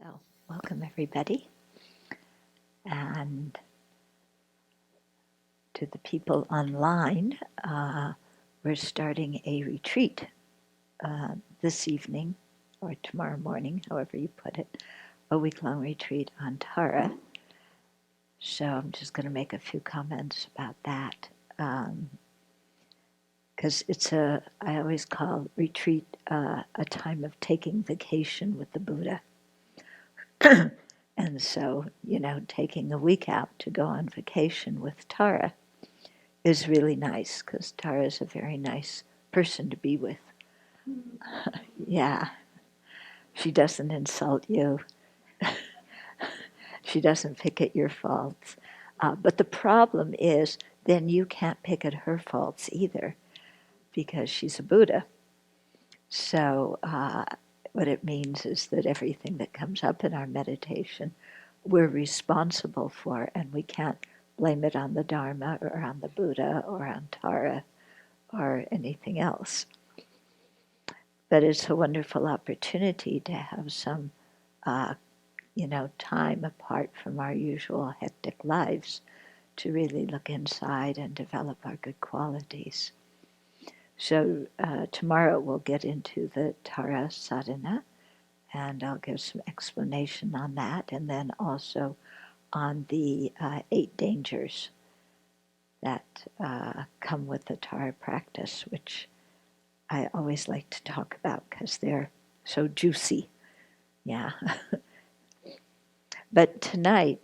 So, welcome everybody, and to the people online, we're starting a retreat this evening or tomorrow morning, however you put it, a week-long retreat on Tara. So I'm just going to make a few comments about that, because I always call retreat a time of taking vacation with the Buddha. And so, taking a week out to go on vacation with Tara is really nice, because Tara is a very nice person to be with. Yeah, she doesn't insult you. She doesn't pick at your faults. But the problem is, then you can't pick at her faults either, because she's a Buddha. So what it means is that everything that comes up in our meditation, we're responsible for, and we can't blame it on the Dharma or on the Buddha or on Tara or anything else. But it's a wonderful opportunity to have some, time apart from our usual hectic lives to really look inside and develop our good qualities. So tomorrow we'll get into the Tara sadhana, and I'll give some explanation on that, and then also on the 8 dangers that come with the Tara practice, which I always like to talk about because they're so juicy. Yeah. But tonight,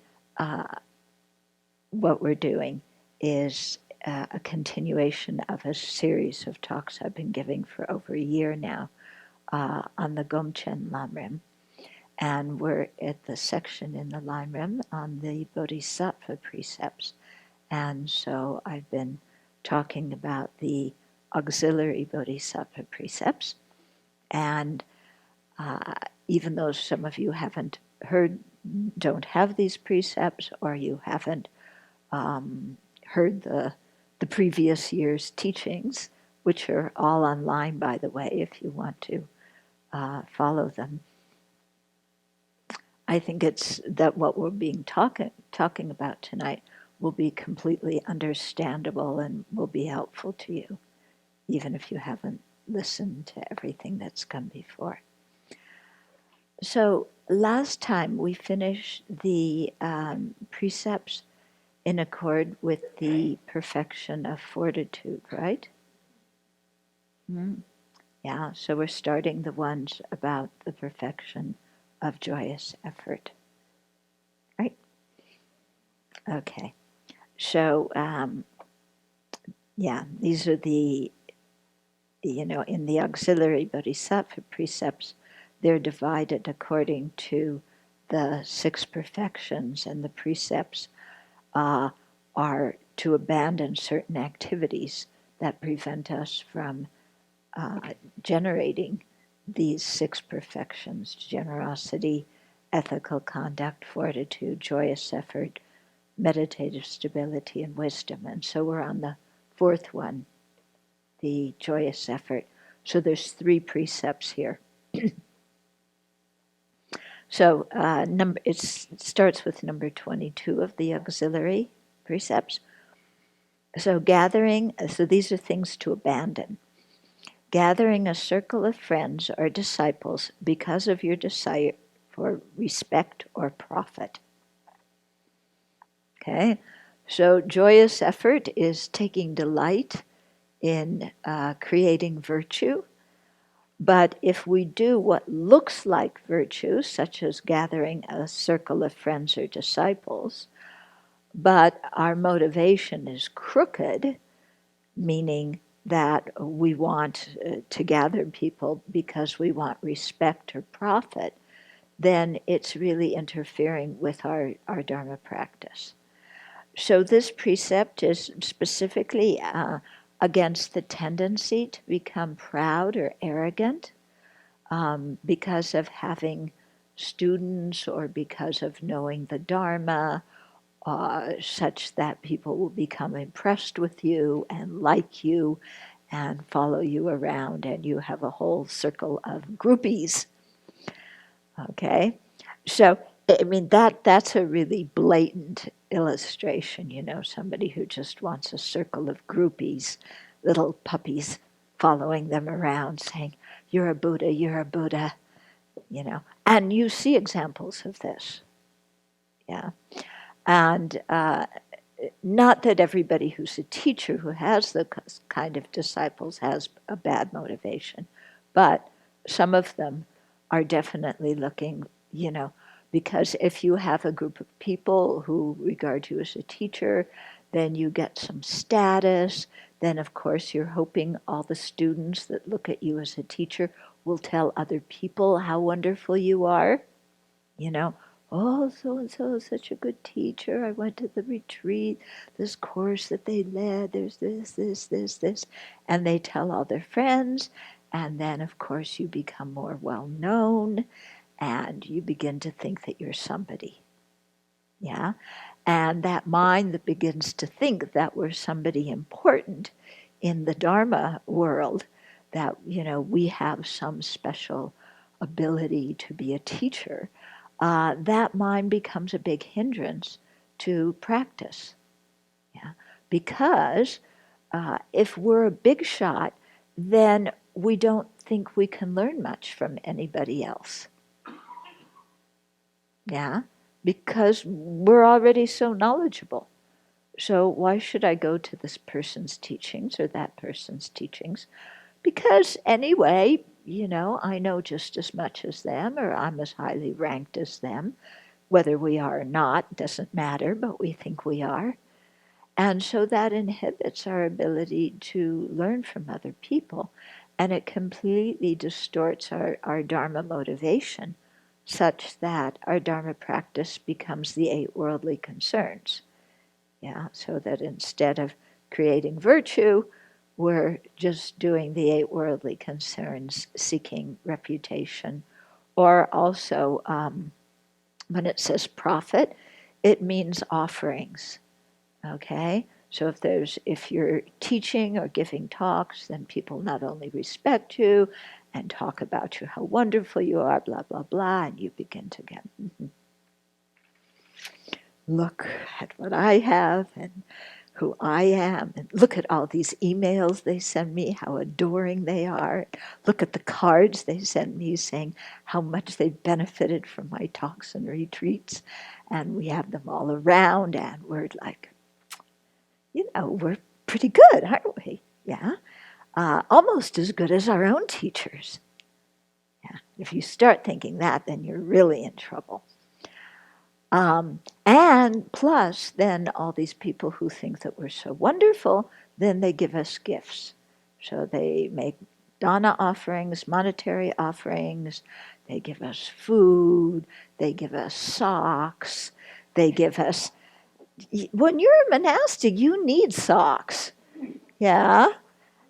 what we're doing is a continuation of a series of talks I've been giving for over a year now on the Gomchen Lamrim. And we're at the section in the Lamrim on the Bodhisattva precepts. And so I've been talking about the auxiliary Bodhisattva precepts. And even though some of you don't have these precepts, or you haven't heard the previous year's teachings, which are all online, by the way, if you want to follow them, I think it's that what we're being talking about tonight will be completely understandable and will be helpful to you, even if you haven't listened to everything that's come before. So last time we finished the precepts in accord with the perfection of fortitude, right? Yeah, so we're starting the ones about the perfection of joyous effort, right? Okay, so these are the, in the auxiliary Bodhisattva precepts, they're divided according to the 6 perfections, and the precepts are to abandon certain activities that prevent us from generating these 6 perfections: generosity, ethical conduct, fortitude, joyous effort, meditative stability, and wisdom. And so we're on the 4th one, the joyous effort. So there's 3 precepts here. So it starts with number 22 of the auxiliary precepts. So these are things to abandon. Gathering a circle of friends or disciples because of your desire for respect or profit. Okay, so joyous effort is taking delight in creating virtue. But if we do what looks like virtue, such as gathering a circle of friends or disciples, but our motivation is crooked, meaning that we want to gather people because we want respect or profit, then it's really interfering with our Dharma practice. So this precept is specifically against the tendency to become proud or arrogant because of having students or because of knowing the Dharma, such that people will become impressed with you and like you and follow you around, and you have a whole circle of groupies. Okay? So, I mean, that's a really blatant illustration, somebody who just wants a circle of groupies, little puppies following them around saying, you're a Buddha, you're a Buddha, And you see examples of this, yeah. And not that everybody who's a teacher who has the kind of disciples has a bad motivation, but some of them are definitely looking, because if you have a group of people who regard you as a teacher, then you get some status. Then, of course, you're hoping all the students that look at you as a teacher will tell other people how wonderful you are, you know. Oh, so and so is such a good teacher. I went to the retreat, this course that they led, there's this. And they tell all their friends. And then, of course, you become more well known and you begin to think that you're somebody. Yeah. And that mind that begins to think that we're somebody important in the Dharma world, that, we have some special ability to be a teacher, that mind becomes a big hindrance to practice. Yeah? Because if we're a big shot, then we don't think we can learn much from anybody else. Yeah? Because we're already so knowledgeable. So why should I go to this person's teachings or that person's teachings? Because anyway, I know just as much as them, or I'm as highly ranked as them. Whether we are or not doesn't matter, but we think we are. And so that inhibits our ability to learn from other people. And it completely distorts our Dharma motivation, such that our Dharma practice becomes the 8 worldly concerns. Yeah, so that instead of creating virtue, we're just doing the 8 worldly concerns, seeking reputation. Or also, when it says profit, it means offerings. Okay? So if you're teaching or giving talks, then people not only respect you and talk about you, how wonderful you are, blah, blah, blah, and you begin to get, look at what I have and who I am, and look at all these emails they send me, how adoring they are. Look at the cards they send me saying how much they've benefited from my talks and retreats. And we have them all around, and we're like, we're pretty good, aren't we? Yeah. Almost as good as our own teachers. Yeah. If you start thinking that, then you're really in trouble. And plus, then all these people who think that we're so wonderful, then they give us gifts. So they make dana offerings, monetary offerings, they give us food, they give us socks, they give us, when you're a monastic, you need socks. Yeah.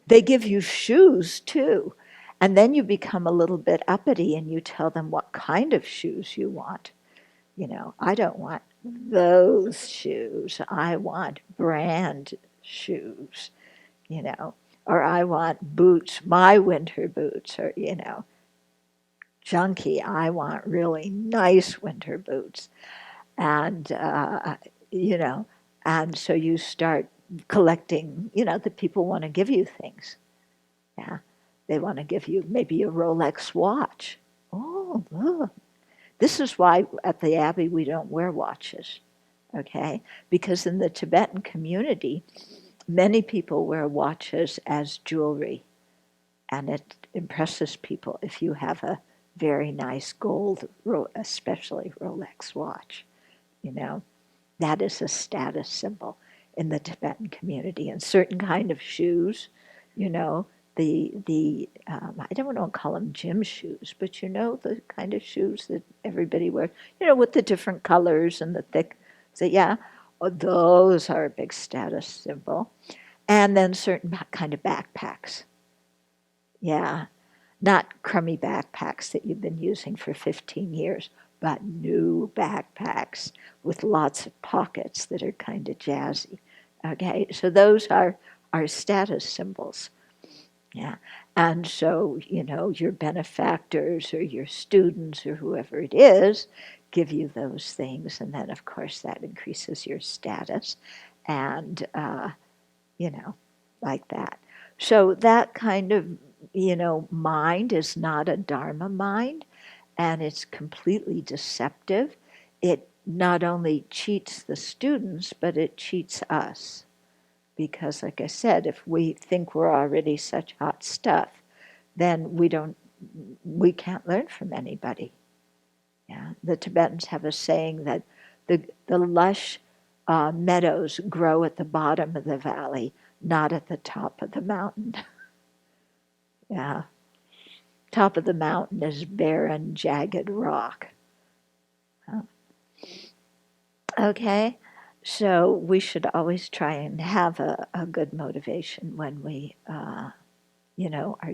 They give you shoes too. And then you become a little bit uppity and you tell them what kind of shoes you want. I don't want those shoes. I want brand shoes, or I want boots, my winter boots, or, junky. I want really nice winter boots. And, and so you start collecting, the people want to give you things. Yeah. They want to give you maybe a Rolex watch. Oh, look. This is why at the Abbey we don't wear watches, okay? Because in the Tibetan community, many people wear watches as jewelry, and it impresses people if you have a very nice gold, especially Rolex watch, That is a status symbol in the Tibetan community. And certain kind of shoes, I don't want to call them gym shoes, but the kind of shoes that everybody wears, with the different colors and the thick. So yeah, those are a big status symbol. And then certain kind of backpacks. Yeah, not crummy backpacks that you've been using for 15 years, but new backpacks with lots of pockets that are kind of jazzy. Okay, so those are status symbols. Yeah. And so, your benefactors or your students or whoever it is give you those things. And then, of course, that increases your status and, like that. So that kind of, mind is not a Dharma mind, and it's completely deceptive. It not only cheats the students, but it cheats us. Because, like I said, if we think we're already such hot stuff, then we can't learn from anybody. Yeah, the Tibetans have a saying that the lush meadows grow at the bottom of the valley, not at the top of the mountain. Yeah, top of the mountain is barren, jagged rock. Okay, so we should always try and have a good motivation when we, are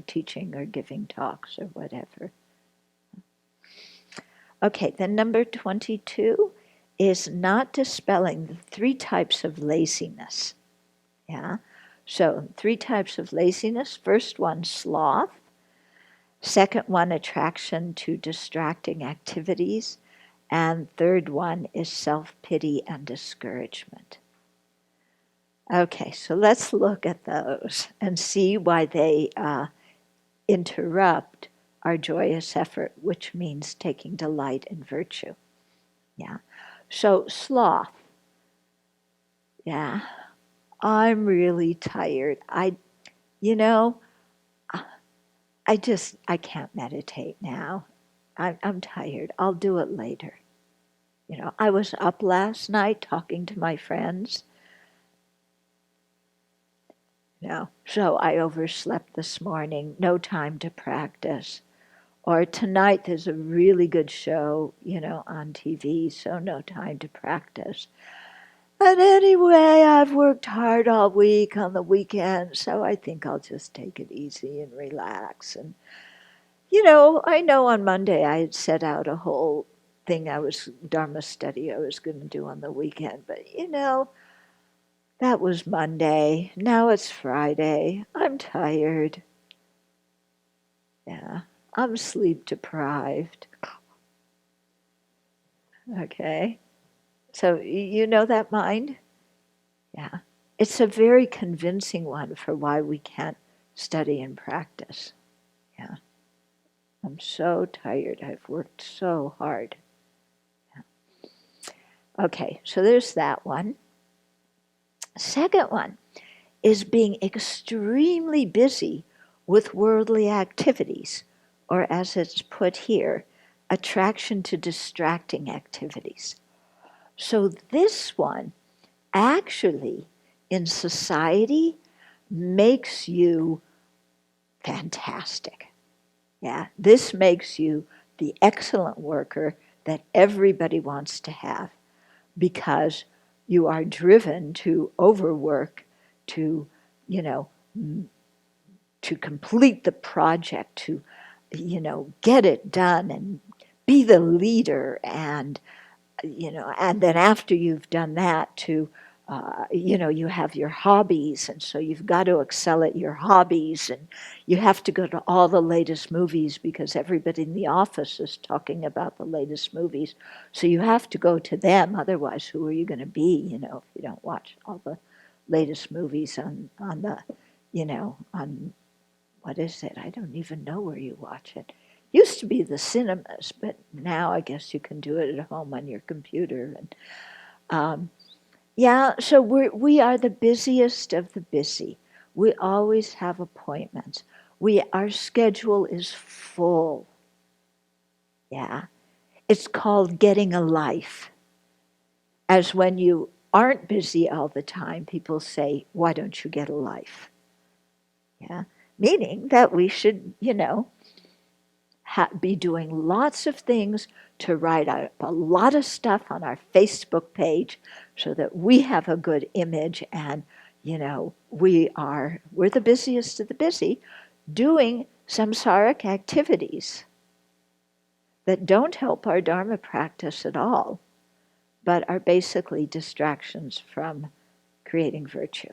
teaching or giving talks or whatever. Okay, then number 22 is not dispelling the 3 types of laziness. Yeah, so 3 types of laziness. First one, sloth. Second one, attraction to distracting activities. And third one is self-pity and discouragement. Okay, so let's look at those and see why they interrupt our joyous effort, which means taking delight in virtue. Yeah. So sloth. Yeah. I'm really tired. I can't meditate now. I'm tired. I'll do it later. I was up last night talking to my friends. So I overslept this morning. No time to practice. Or tonight there's a really good show, on TV, so no time to practice. And anyway, I've worked hard all week on the weekend, so I think I'll just take it easy and relax. And, I know on Monday I had set out a whole thing Dharma study I was going to do on the weekend, but, that was Monday. Now it's Friday. I'm tired. Yeah, I'm sleep deprived. Okay. So you know that mind? Yeah. It's a very convincing one for why we can't study and practice. Yeah. I'm so tired. I've worked so hard. Yeah. Okay, so there's that one. Second one is being extremely busy with worldly activities, or as it's put here, attraction to distracting activities. So this one actually in society makes you fantastic. Yeah, this makes you the excellent worker that everybody wants to have because you are driven to overwork, to, to complete the project, to, get it done and be the leader and, and then after you've done that to, you have your hobbies, and so you've got to excel at your hobbies, and you have to go to all the latest movies because everybody in the office is talking about the latest movies. So you have to go to them, otherwise who are you going to be, if you don't watch all the latest movies on the, on, what is it? I don't even know where you watch it. Used to be the cinemas, but now I guess you can do it at home on your computer. And yeah, so we are the busiest of the busy. We always have appointments. Our schedule is full. Yeah, it's called getting a life. As when you aren't busy all the time, people say, "Why don't you get a life?" Yeah, meaning that we should, be doing lots of things to write out a lot of stuff on our Facebook page so that we have a good image and, we're the busiest of the busy doing samsaric activities that don't help our Dharma practice at all, but are basically distractions from creating virtue.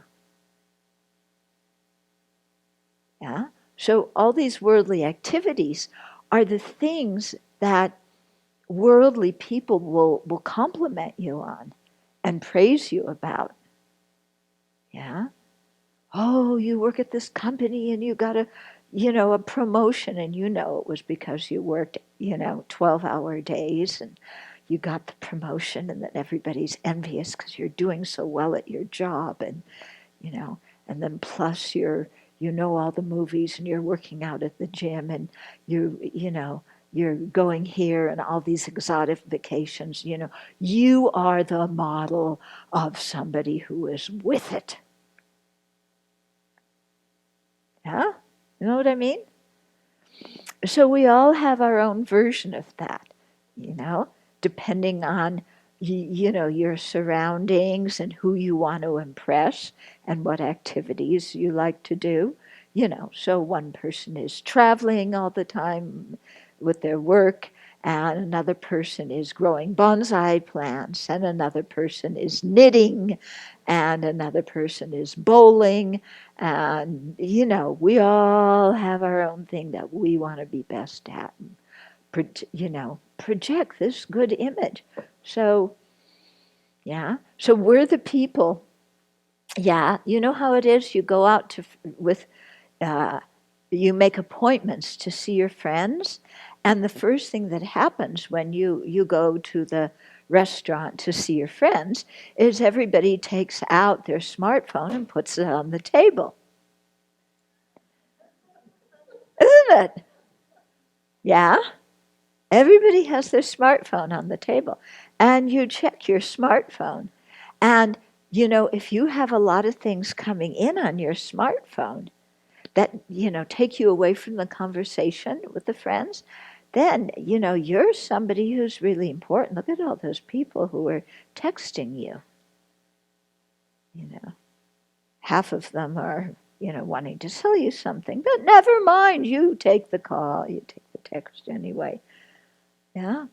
Yeah? So all these worldly activities are the things that worldly people will compliment you on and praise you about. Yeah? Oh, you work at this company and you got a promotion, and it was because you worked, 12-hour days and you got the promotion, and then everybody's envious because you're doing so well at your job, and, and then plus you know all the movies, and you're working out at the gym, and you're going here and all these exotic vacations, you are the model of somebody who is with it. Yeah? You know what I mean? So we all have our own version of that, depending on your surroundings and who you want to impress and what activities you like to do. So one person is traveling all the time with their work, and another person is growing bonsai plants, and another person is knitting, and another person is bowling. And, we all have our own thing that we want to be best at. Project this good image. So, yeah. So we're the people. Yeah. You know how it is? You go out you make appointments to see your friends. And the first thing that happens when you go to the restaurant to see your friends is everybody takes out their smartphone and puts it on the table. Isn't it? Yeah? Everybody has their smartphone on the table. And you check your smartphone. And, if you have a lot of things coming in on your smartphone that, take you away from the conversation with the friends, then, you're somebody who's really important. Look at all those people who are texting you. Half of them are, wanting to sell you something. But never mind, you take the call, you take the text anyway. Yeah.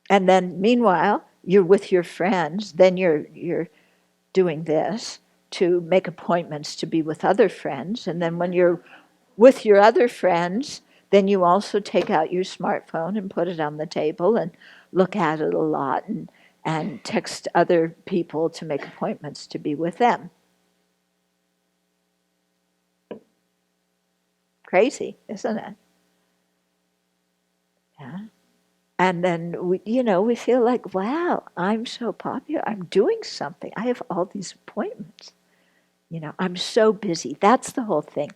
And then meanwhile, you're with your friends, then you're doing this to make appointments to be with other friends. And then when you're with your other friends, then you also take out your smartphone and put it on the table and look at it a lot and text other people to make appointments to be with them. Crazy, isn't it? Yeah. And then we feel like, wow, I'm so popular. I'm doing something. I have all these appointments. I'm so busy. That's the whole thing.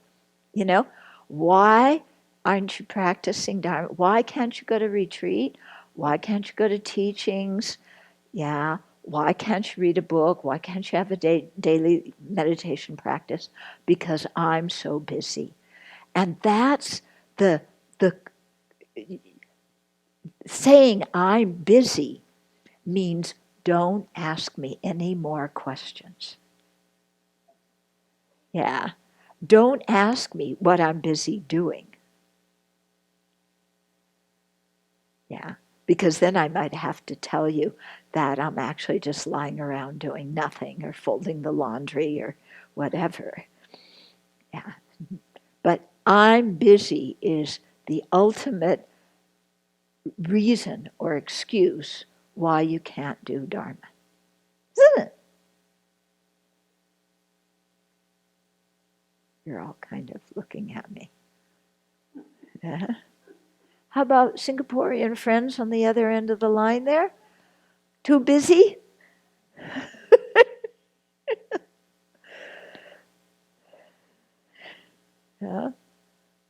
Why aren't you practicing Dharma? Why can't you go to retreat? Why can't you go to teachings? Yeah. Why can't you read a book? Why can't you have a daily meditation practice? Because I'm so busy. And that's the saying I'm busy means don't ask me any more questions. Yeah. Don't ask me what I'm busy doing. Yeah. Because then I might have to tell you that I'm actually just lying around doing nothing or folding the laundry or whatever. Yeah. But I'm busy is the ultimate reason or excuse why you can't do Dharma. Isn't it? You're all kind of looking at me. Yeah. How about Singaporean friends on the other end of the line there? Too busy? Yeah.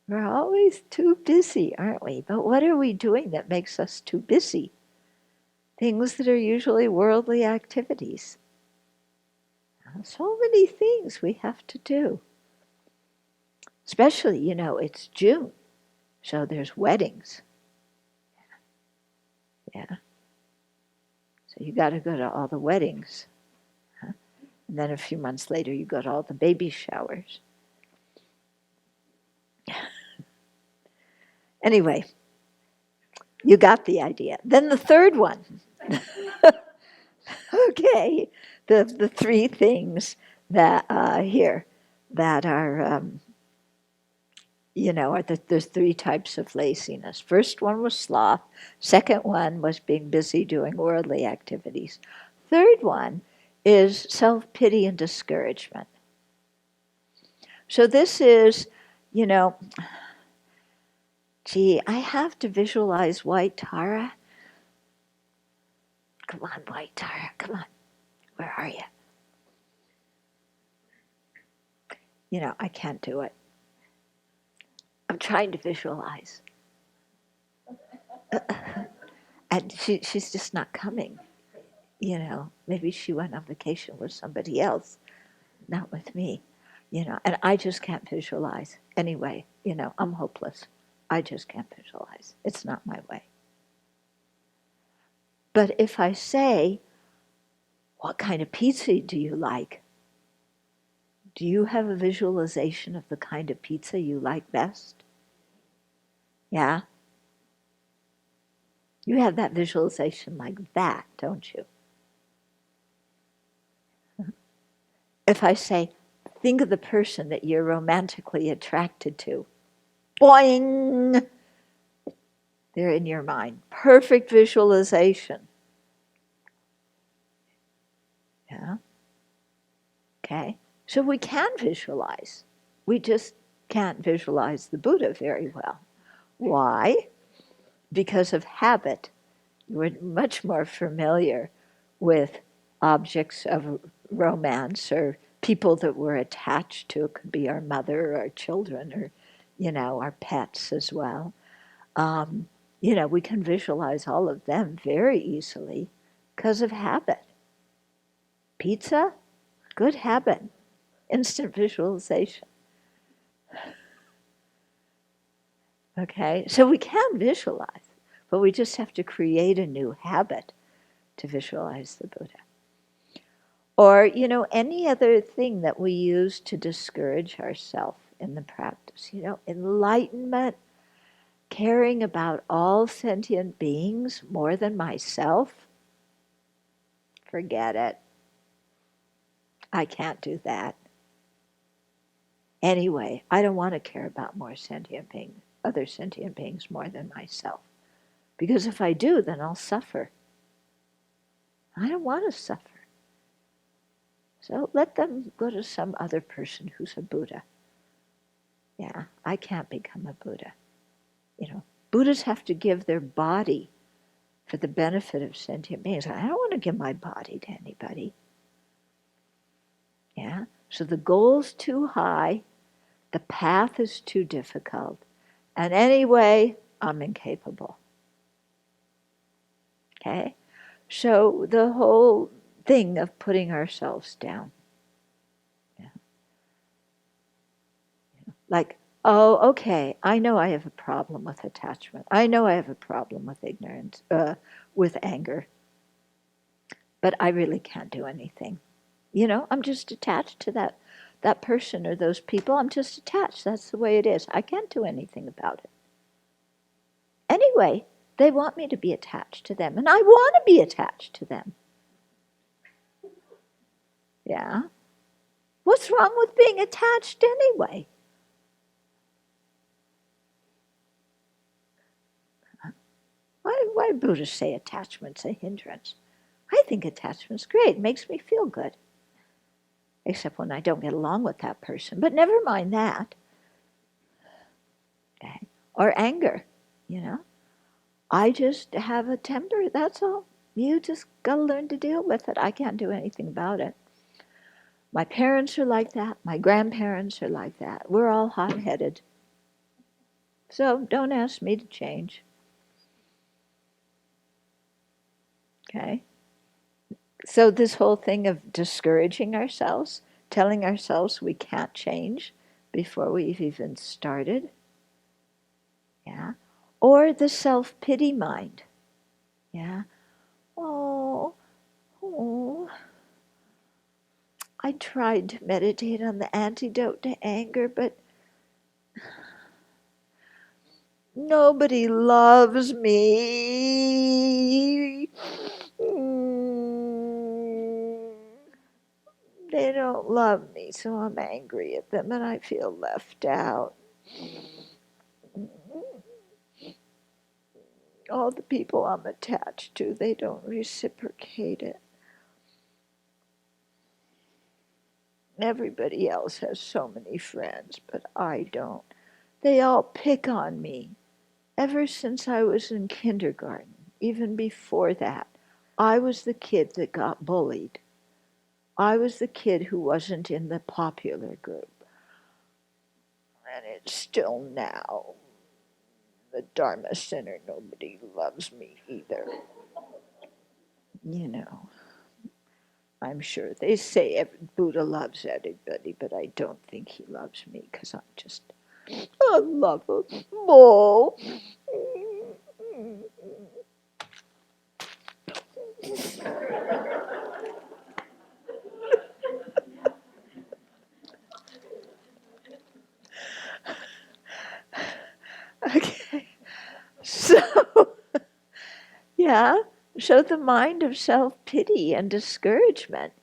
We're always too busy, aren't we? But what are we doing that makes us too busy? Things that are usually worldly activities. So many things we have to do. Especially, it's June, so there's weddings. Yeah. So you got to go to all the weddings. Huh? And then a few months later, you go to all the baby showers. Anyway, you got the idea. Then the third one. Okay, the three things that here that are there's three types of laziness. First one was sloth. Second one was being busy doing worldly activities. Third one is self-pity and discouragement. So this is, gee, I have to visualize White Tara. Come on, White Tara, come on. Where are you? I can't do it. I'm trying to visualize. And she's just not coming. Maybe she went on vacation with somebody else, not with me. And I just can't visualize. Anyway, I'm hopeless. I just can't visualize. It's not my way. But if I say, what kind of pizza do you like? Do you have a visualization of the kind of pizza you like best? Yeah? You have that visualization like that, don't you? If I say, think of the person that you're romantically attracted to, boing! They're in your mind. Perfect visualization. Yeah? Okay? So we can visualize. We just can't visualize the Buddha very well. Why? Because of habit. We're much more familiar with objects of romance or people that we're attached to. It could be our mother, or our children, or, our pets as well. We can visualize all of them very easily because of habit. Pizza, good habit. Instant visualization. Okay, so we can visualize, but we just have to create a new habit to visualize the Buddha. Or, any other thing that we use to discourage ourselves in the practice. Enlightenment, caring about all sentient beings more than myself. Forget it. I can't do that. Anyway, I don't want to care about other sentient beings more than myself. Because if I do, then I'll suffer. I don't want to suffer. So let them go to some other person who's a Buddha. Yeah, I can't become a Buddha. Buddhas have to give their body for the benefit of sentient beings. I don't want to give my body to anybody. Yeah, so the goal's too high, the path is too difficult, and anyway, I'm incapable. Okay? So the whole thing of putting ourselves down. Yeah. Like, oh, okay, I know I have a problem with attachment. I know I have a problem with ignorance, with anger. But I really can't do anything. I'm just attached to that person or those people. I'm just attached. That's the way it is. I can't do anything about it. Anyway, they want me to be attached to them, and I want to be attached to them. Yeah? What's wrong with being attached anyway? Why do Buddhists say attachment's a hindrance? I think attachment's great. It makes me feel good. Except when I don't get along with that person. But never mind that. Okay? Or anger, I just have a temper, that's all. You just got to learn to deal with it. I can't do anything about it. My parents are like that. My grandparents are like that. We're all hot-headed. So don't ask me to change. Okay? So this whole thing of discouraging ourselves, telling ourselves we can't change before we've even started. Yeah? Or the self-pity mind. Yeah? Oh, I tried to meditate on the antidote to anger, but nobody loves me. They don't love me, so I'm angry at them and I feel left out. all the people I'm attached to, they don't reciprocate it. Everybody else has so many friends, but I don't. They all pick on me. Ever since I was in kindergarten, even before that, I was the kid that got bullied. I was the kid who wasn't in the popular group. And it's still now. The Dharma Center, nobody loves me either. You know, I'm sure they say Buddha loves everybody, but I don't think he loves me because I'm just unlovable. Okay, so, yeah, so the mind of self-pity and discouragement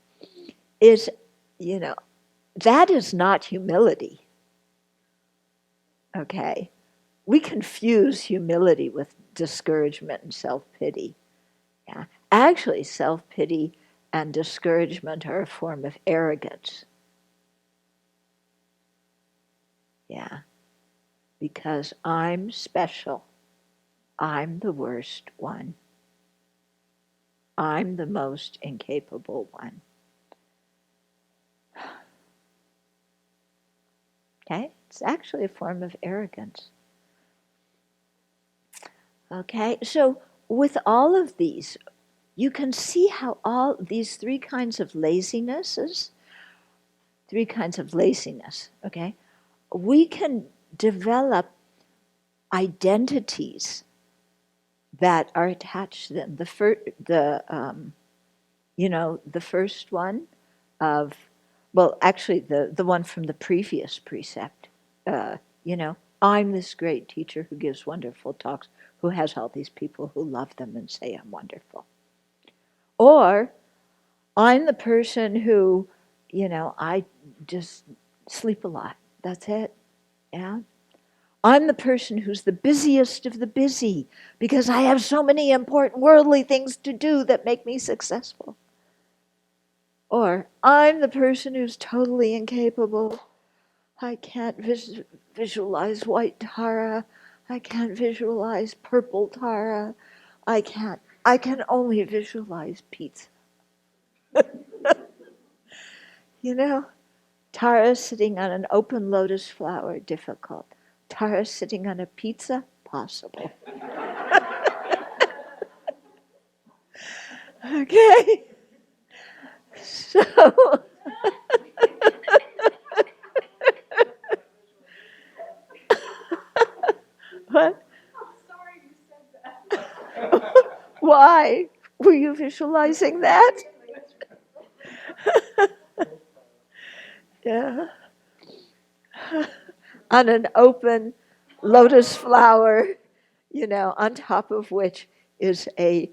is, that is not humility, okay? We confuse humility with discouragement and self-pity. Yeah. Actually, self-pity and discouragement are a form of arrogance. Yeah. Because I'm special. I'm the worst one. I'm the most incapable one. Okay? It's actually a form of arrogance. Okay? So with all of these, you can see how all these three kinds of laziness, okay? We can develop identities that are attached to them. The first one of, well, actually the one from the previous precept, I'm this great teacher who gives wonderful talks, who has all these people who love them and say I'm wonderful. Or I'm the person who, I just sleep a lot. That's it. Yeah. I'm the person who's the busiest of the busy because I have so many important worldly things to do that make me successful. Or I'm the person who's totally incapable. I can't visualize white Tara. I can't visualize purple Tara. I can only visualize pizza. Tara sitting on an open lotus flower, difficult. Tara sitting on a pizza, possible. Okay. So, what? Sorry you said that. Why? Were you visualizing that? Yeah. On an open lotus flower, on top of which is a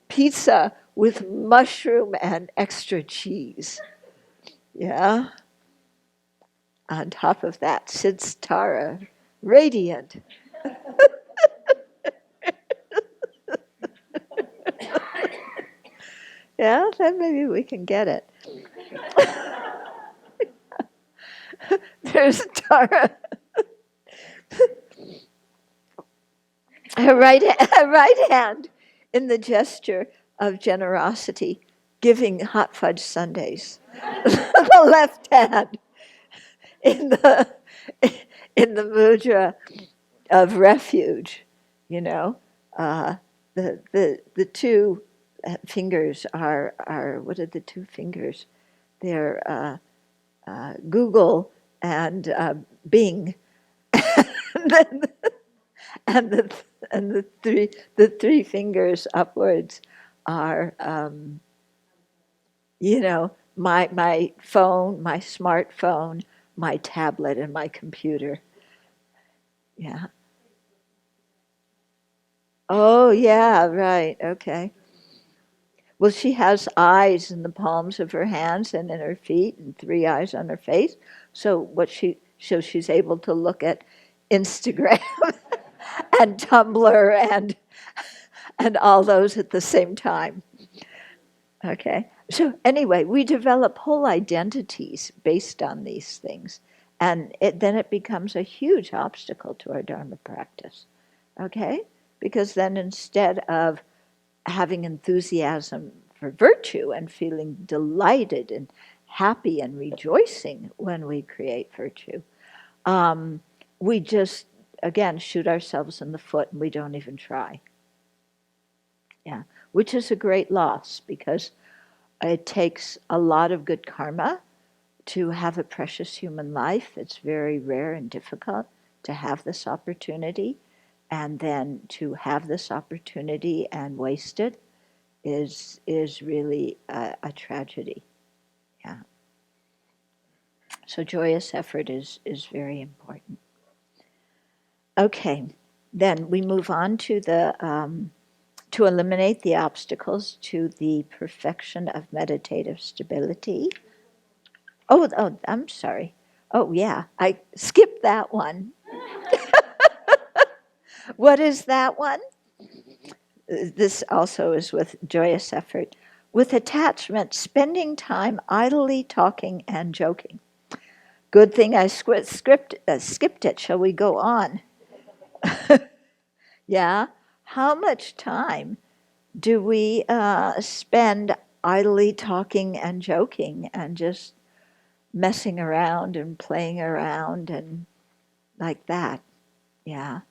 pizza with mushroom and extra cheese. Yeah. On top of that sits Tara, radiant. Yeah, then maybe we can get it. There's Tara. Her right hand in the gesture of generosity, giving hot fudge sundaes. The left hand in the mudra of refuge. The two fingers are what are the two fingers? They're Google and Bing, and the three fingers upwards are my phone, my smartphone, my tablet, and my computer. Yeah. Oh yeah, right. Okay. Well, she has eyes in the palms of her hands and in her feet, and three eyes on her face. So she's able to look at Instagram and Tumblr and all those at the same time. Okay. So anyway, we develop whole identities based on these things. And then it becomes a huge obstacle to our Dharma practice. Okay? Because then instead of having enthusiasm for virtue and feeling delighted and happy and rejoicing when we create virtue, we just, again, shoot ourselves in the foot and we don't even try. Yeah. Which is a great loss because it takes a lot of good karma to have a precious human life. It's very rare and difficult to have this opportunity. And then to have this opportunity and waste it is really a tragedy. Yeah. So joyous effort is very important. Okay, then we move on to to eliminate the obstacles to the perfection of meditative stability. Oh, I'm sorry. Oh, yeah, I skipped that one. What is that one? This also is with joyous effort. With attachment, spending time idly talking and joking. Good thing I skipped it. Shall we go on? Yeah. How much time do we spend idly talking and joking and just messing around and playing around and like that? Yeah.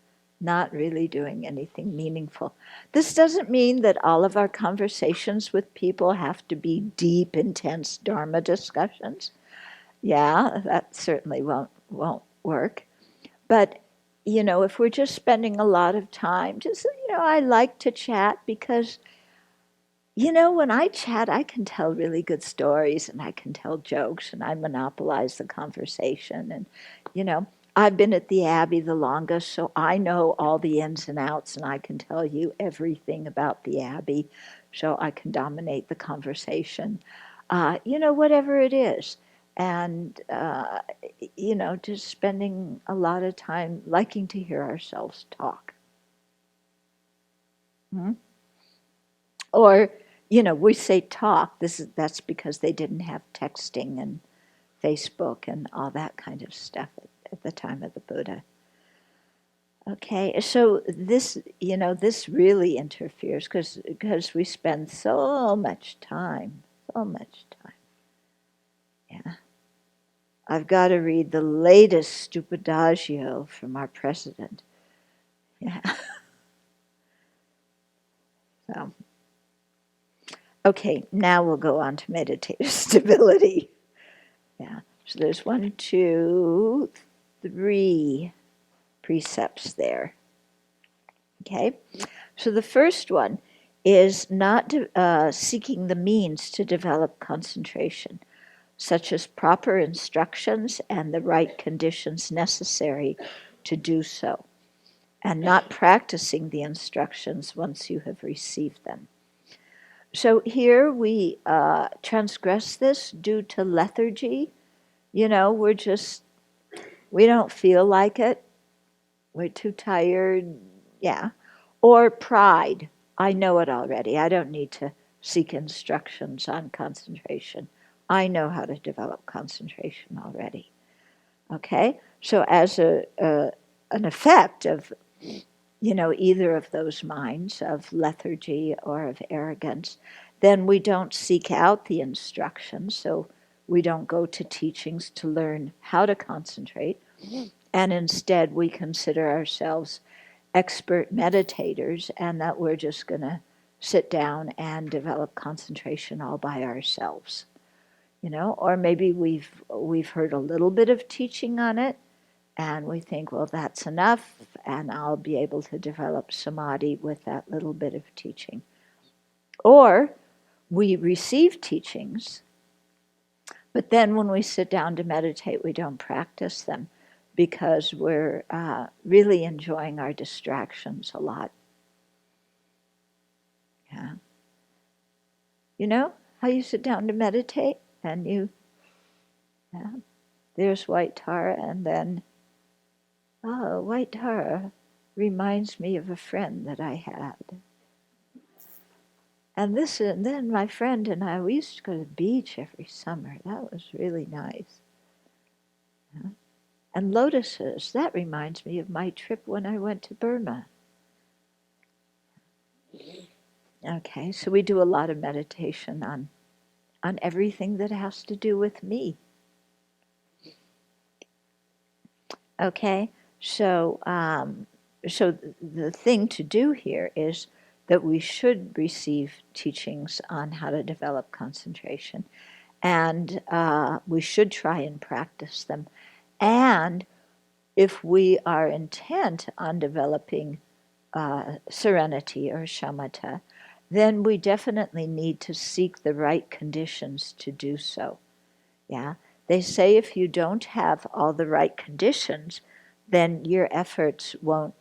Not really doing anything meaningful. This doesn't mean that all of our conversations with people have to be deep, intense Dharma discussions. Yeah, that certainly won't work. But if we're just spending a lot of time, just I like to chat because when I chat, I can tell really good stories and I can tell jokes and I monopolize the conversation. And, I've been at the Abbey the longest, so I know all the ins and outs and I can tell you everything about the Abbey, so I can dominate the conversation, whatever it is. And, just spending a lot of time liking to hear ourselves talk. Hmm? Or, we say talk. That's because they didn't have texting and Facebook and all that kind of stuff at the time of the Buddha. Okay, so this really interferes because we spend so much time. Yeah. I've got to read the latest stupidagio from our president. Yeah. So, okay, now we'll go on to meditative stability. Yeah. So there's 1, 2, 3 precepts there. Okay. So the first one is not seeking the means to develop concentration, such as proper instructions and the right conditions necessary to do so, and not practicing the instructions once you have received them. So here we transgress this due to lethargy. We don't feel like it. We're too tired. Yeah. Or pride. I know it already. I don't need to seek instructions on concentration. I know how to develop concentration already. Okay? So as an effect of, either of those minds, of lethargy or of arrogance, then we don't seek out the instructions. So we don't go to teachings to learn how to concentrate. And instead we consider ourselves expert meditators and that we're just going to sit down and develop concentration all by ourselves. Or maybe we've heard a little bit of teaching on it and we think, well, that's enough and I'll be able to develop samadhi with that little bit of teaching. Or we receive teachings, but then when we sit down to meditate, we don't practice them because we're really enjoying our distractions a lot. Yeah. How you sit down to meditate and there's white Tara and then, white Tara, reminds me of a friend that I had. And then my friend and I, we used to go to the beach every summer. That was really nice. Yeah. And lotuses, that reminds me of my trip when I went to Burma. Okay, so we do a lot of meditation on everything that has to do with me. Okay, so so the thing to do here is that we should receive teachings on how to develop concentration, and we should try and practice them. And if we are intent on developing serenity or shamatha, then we definitely need to seek the right conditions to do so. Yeah, they say if you don't have all the right conditions, then your efforts won't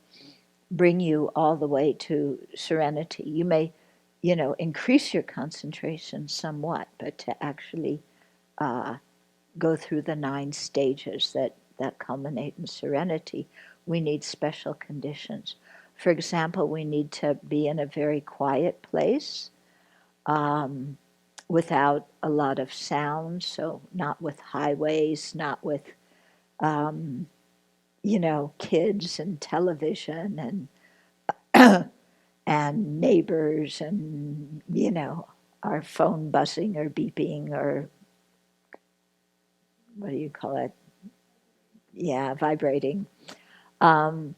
bring you all the way to serenity. You may, increase your concentration somewhat, but to actually go through the 9 stages that culminate in serenity, we need special conditions. For example, we need to be in a very quiet place without a lot of sound, so not with highways, not with, kids and television and neighbors and, our phone buzzing or beeping or what do you call it? Yeah, vibrating. Um,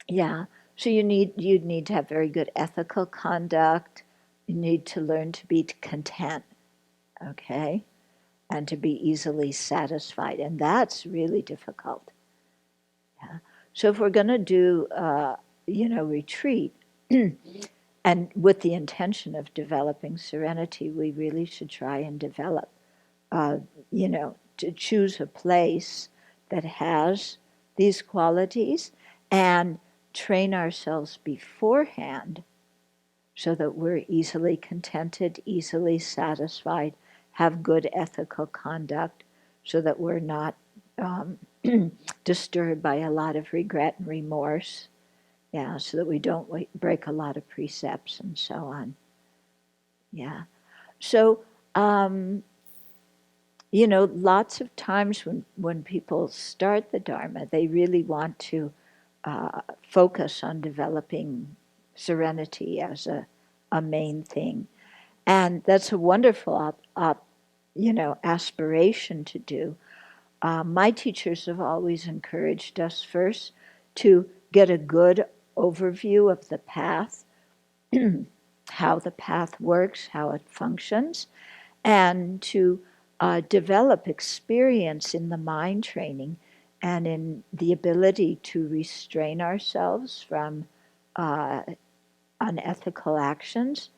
yeah, so you'd need to have very good ethical conduct. You need to learn to be content, okay, and to be easily satisfied, and that's really difficult. Yeah. So if we're going to do, retreat, and with the intention of developing serenity, we really should try and develop, uh, to choose a place that has these qualities and train ourselves beforehand so that we're easily contented, easily satisfied, have good ethical conduct, so that we're not disturbed by a lot of regret and remorse. Yeah, so that we don't break a lot of precepts and so on. Yeah. So, lots of times when people start the Dharma, they really want to focus on developing serenity as a main thing. And that's a wonderful aspiration to do. My teachers have always encouraged us first to get a good overview of the path, how the path works, how it functions, and to develop experience in the mind training and in the ability to restrain ourselves from uh, unethical actions,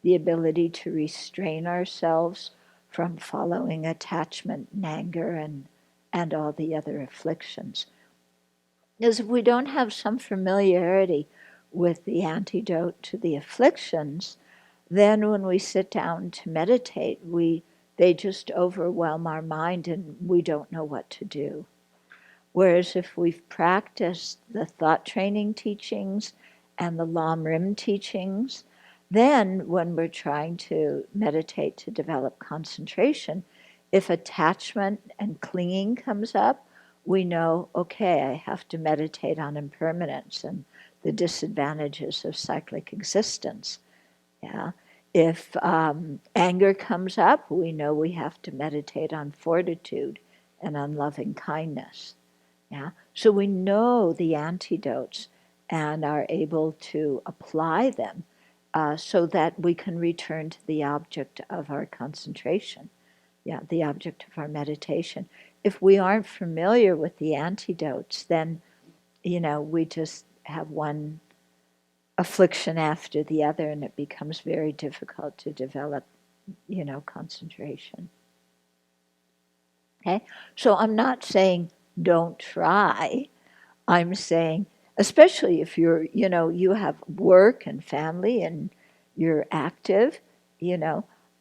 the ability to restrain ourselves from following attachment and anger and all the other afflictions. Because if we don't have some familiarity with the antidote to the afflictions, then when we sit down to meditate, they just overwhelm our mind and we don't know what to do. Whereas if we've practiced the thought training teachings and the Lamrim teachings, then when we're trying to meditate to develop concentration, if attachment and clinging comes up, we know, okay, I have to meditate on impermanence and the disadvantages of cyclic existence. Yeah. If anger comes up, we know we have to meditate on fortitude and on loving kindness. Yeah. So we know the antidotes and are able to apply them so that we can return to the object of our concentration. Yeah, the object of our meditation. If we aren't familiar with the antidotes, then, we just have one affliction after the other, and it becomes very difficult to develop, concentration. Okay? So I'm not saying don't try. I'm saying, especially if you have work and family and you're active,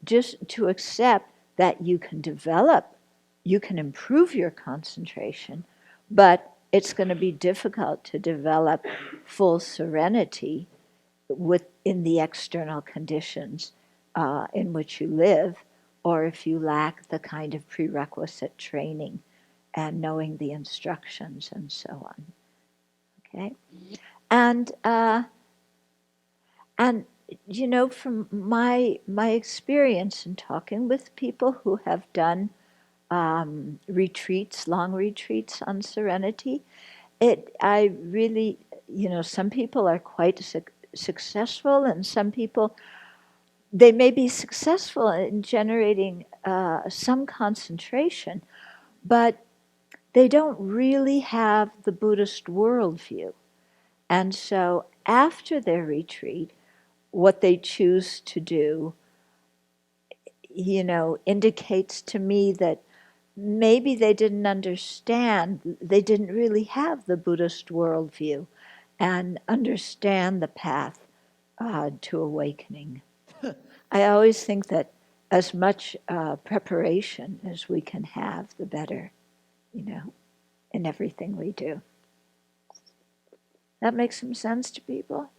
just to accept that you can improve your concentration, but it's going to be difficult to develop full serenity within the external conditions in which you live, or if you lack the kind of prerequisite training and knowing the instructions and so on. Okay, and you know, from my experience in talking with people who have done retreats, long retreats on serenity, I really, you know, some people are quite successful, and some people, they may be successful in generating some concentration, but they don't really have the Buddhist worldview. And so after their retreat, what they choose to do, you know, indicates to me that maybe they didn't understand, they didn't really have the Buddhist worldview and understand the path to awakening. I always think that as much preparation as we can have, the better, you know, in everything we do. That makes some sense to people?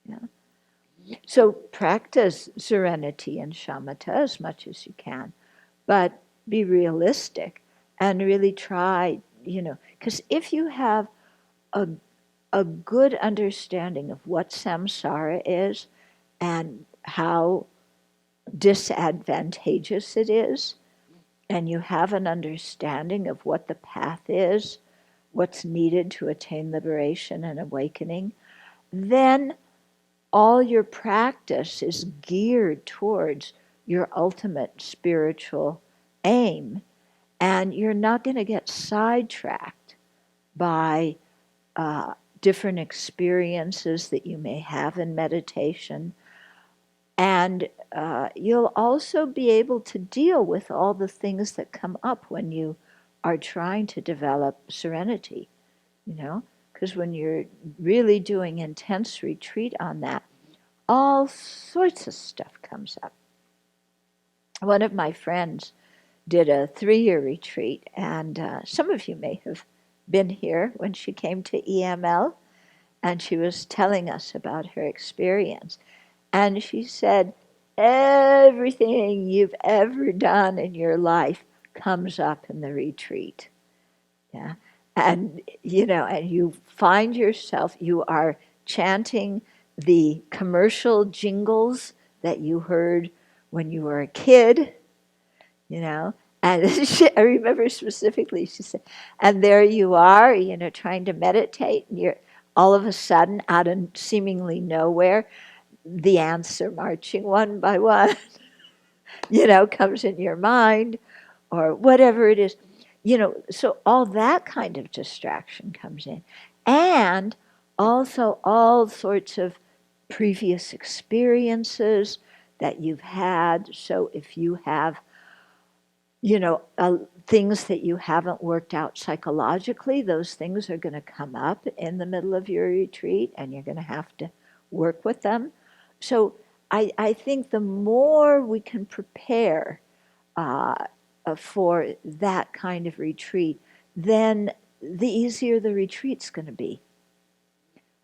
Yeah. So practice serenity and shamatha as much as you can, but be realistic and really try, you know, because if you have a, a good understanding of what samsara is and how disadvantageous it is, and you have an understanding of what the path is, what's needed to attain liberation and awakening, then all your practice is geared towards your ultimate spiritual aim, and you're not going to get sidetracked by different experiences that you may have in meditation. And you'll also be able to deal with all the things that come up when you are trying to develop serenity, you know, because when you're really doing intense retreat on that, all sorts of stuff comes up. One of my friends did a 3-year retreat, and some of you may have been here when she came to EML, and she was telling us about her experience. And she said, everything you've ever done in your life comes up in the retreat. Yeah. And, you know, and you find yourself, you are chanting the commercial jingles that you heard when you were a kid, you know. And I remember specifically, she said, and there you are, you know, trying to meditate, and you're all of a sudden, out of seemingly nowhere, the ants are marching one by one, you know, comes in your mind, or whatever it is. You know, so all that kind of distraction comes in. And also all sorts of previous experiences that you've had. So if you have, you know, things that you haven't worked out psychologically, those things are going to come up in the middle of your retreat, and you're going to have to work with them. So I think the more we can prepare for that kind of retreat, then the easier the retreat's going to be.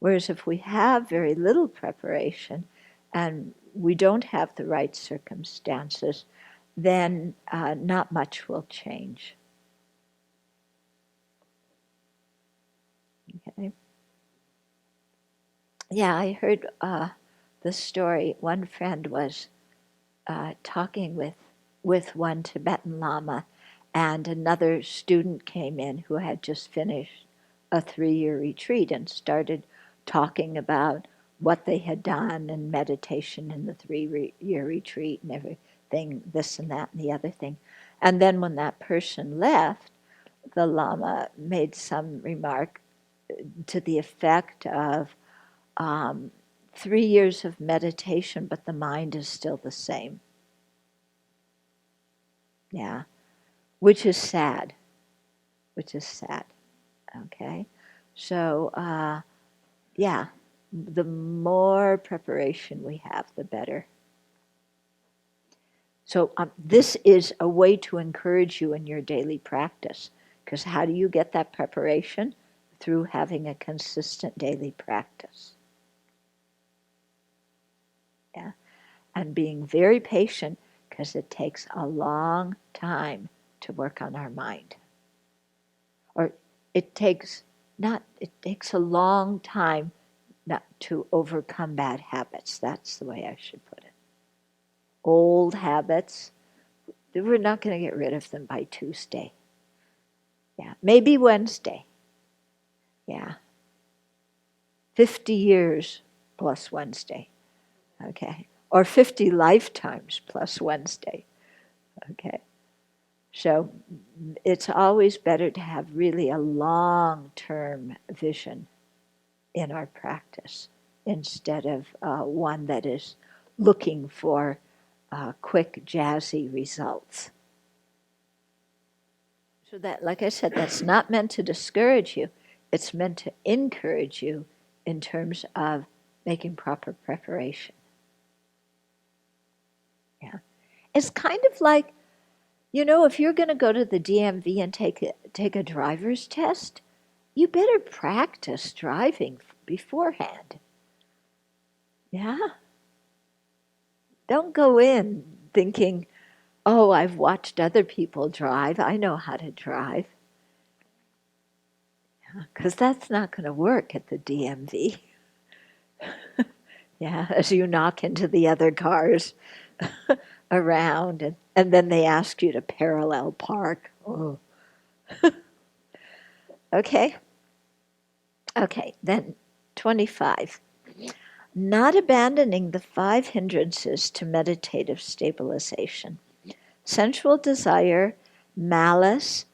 Whereas if we have very little preparation and we don't have the right circumstances, then not much will change. Okay. Yeah, I heard the story. One friend was talking with one Tibetan Lama, and another student came in who had just finished a 3-year retreat and started talking about what they had done and meditation in the 3-year retreat and everything, this and that and the other thing. And then when that person left, the Lama made some remark to the effect of 3 years of meditation, but the mind is still the same. Yeah, which is sad. Okay, so yeah, the more preparation we have, the better. So this is a way to encourage you in your daily practice, because how do you get that preparation? through having a consistent daily practice. Yeah. And being very patient, because it takes a long time to work on our mind. Or it takes a long time not to overcome bad habits. That's the way I should put it. Old habits, we're not going to get rid of them by Tuesday. Yeah, maybe Wednesday. Yeah. 50 years plus Wednesday. Okay. Or 50 lifetimes plus Wednesday. Okay. So it's always better to have really a long-term vision in our practice instead of one that is looking for quick, jazzy results. So that, like I said, that's not meant to discourage you. It's meant to encourage you in terms of making proper preparation. Yeah. It's kind of like, if you're going to go to the DMV and take a driver's test, you better practice driving beforehand. Yeah? Don't go in thinking, oh, I've watched other people drive. I know how to drive. Because that's not going to work at the DMV. Yeah, as you knock into the other cars around, and then they ask you to parallel park. Oh. Okay. Okay, then 25. Not abandoning the 5 hindrances to meditative stabilization. Sensual desire, malice,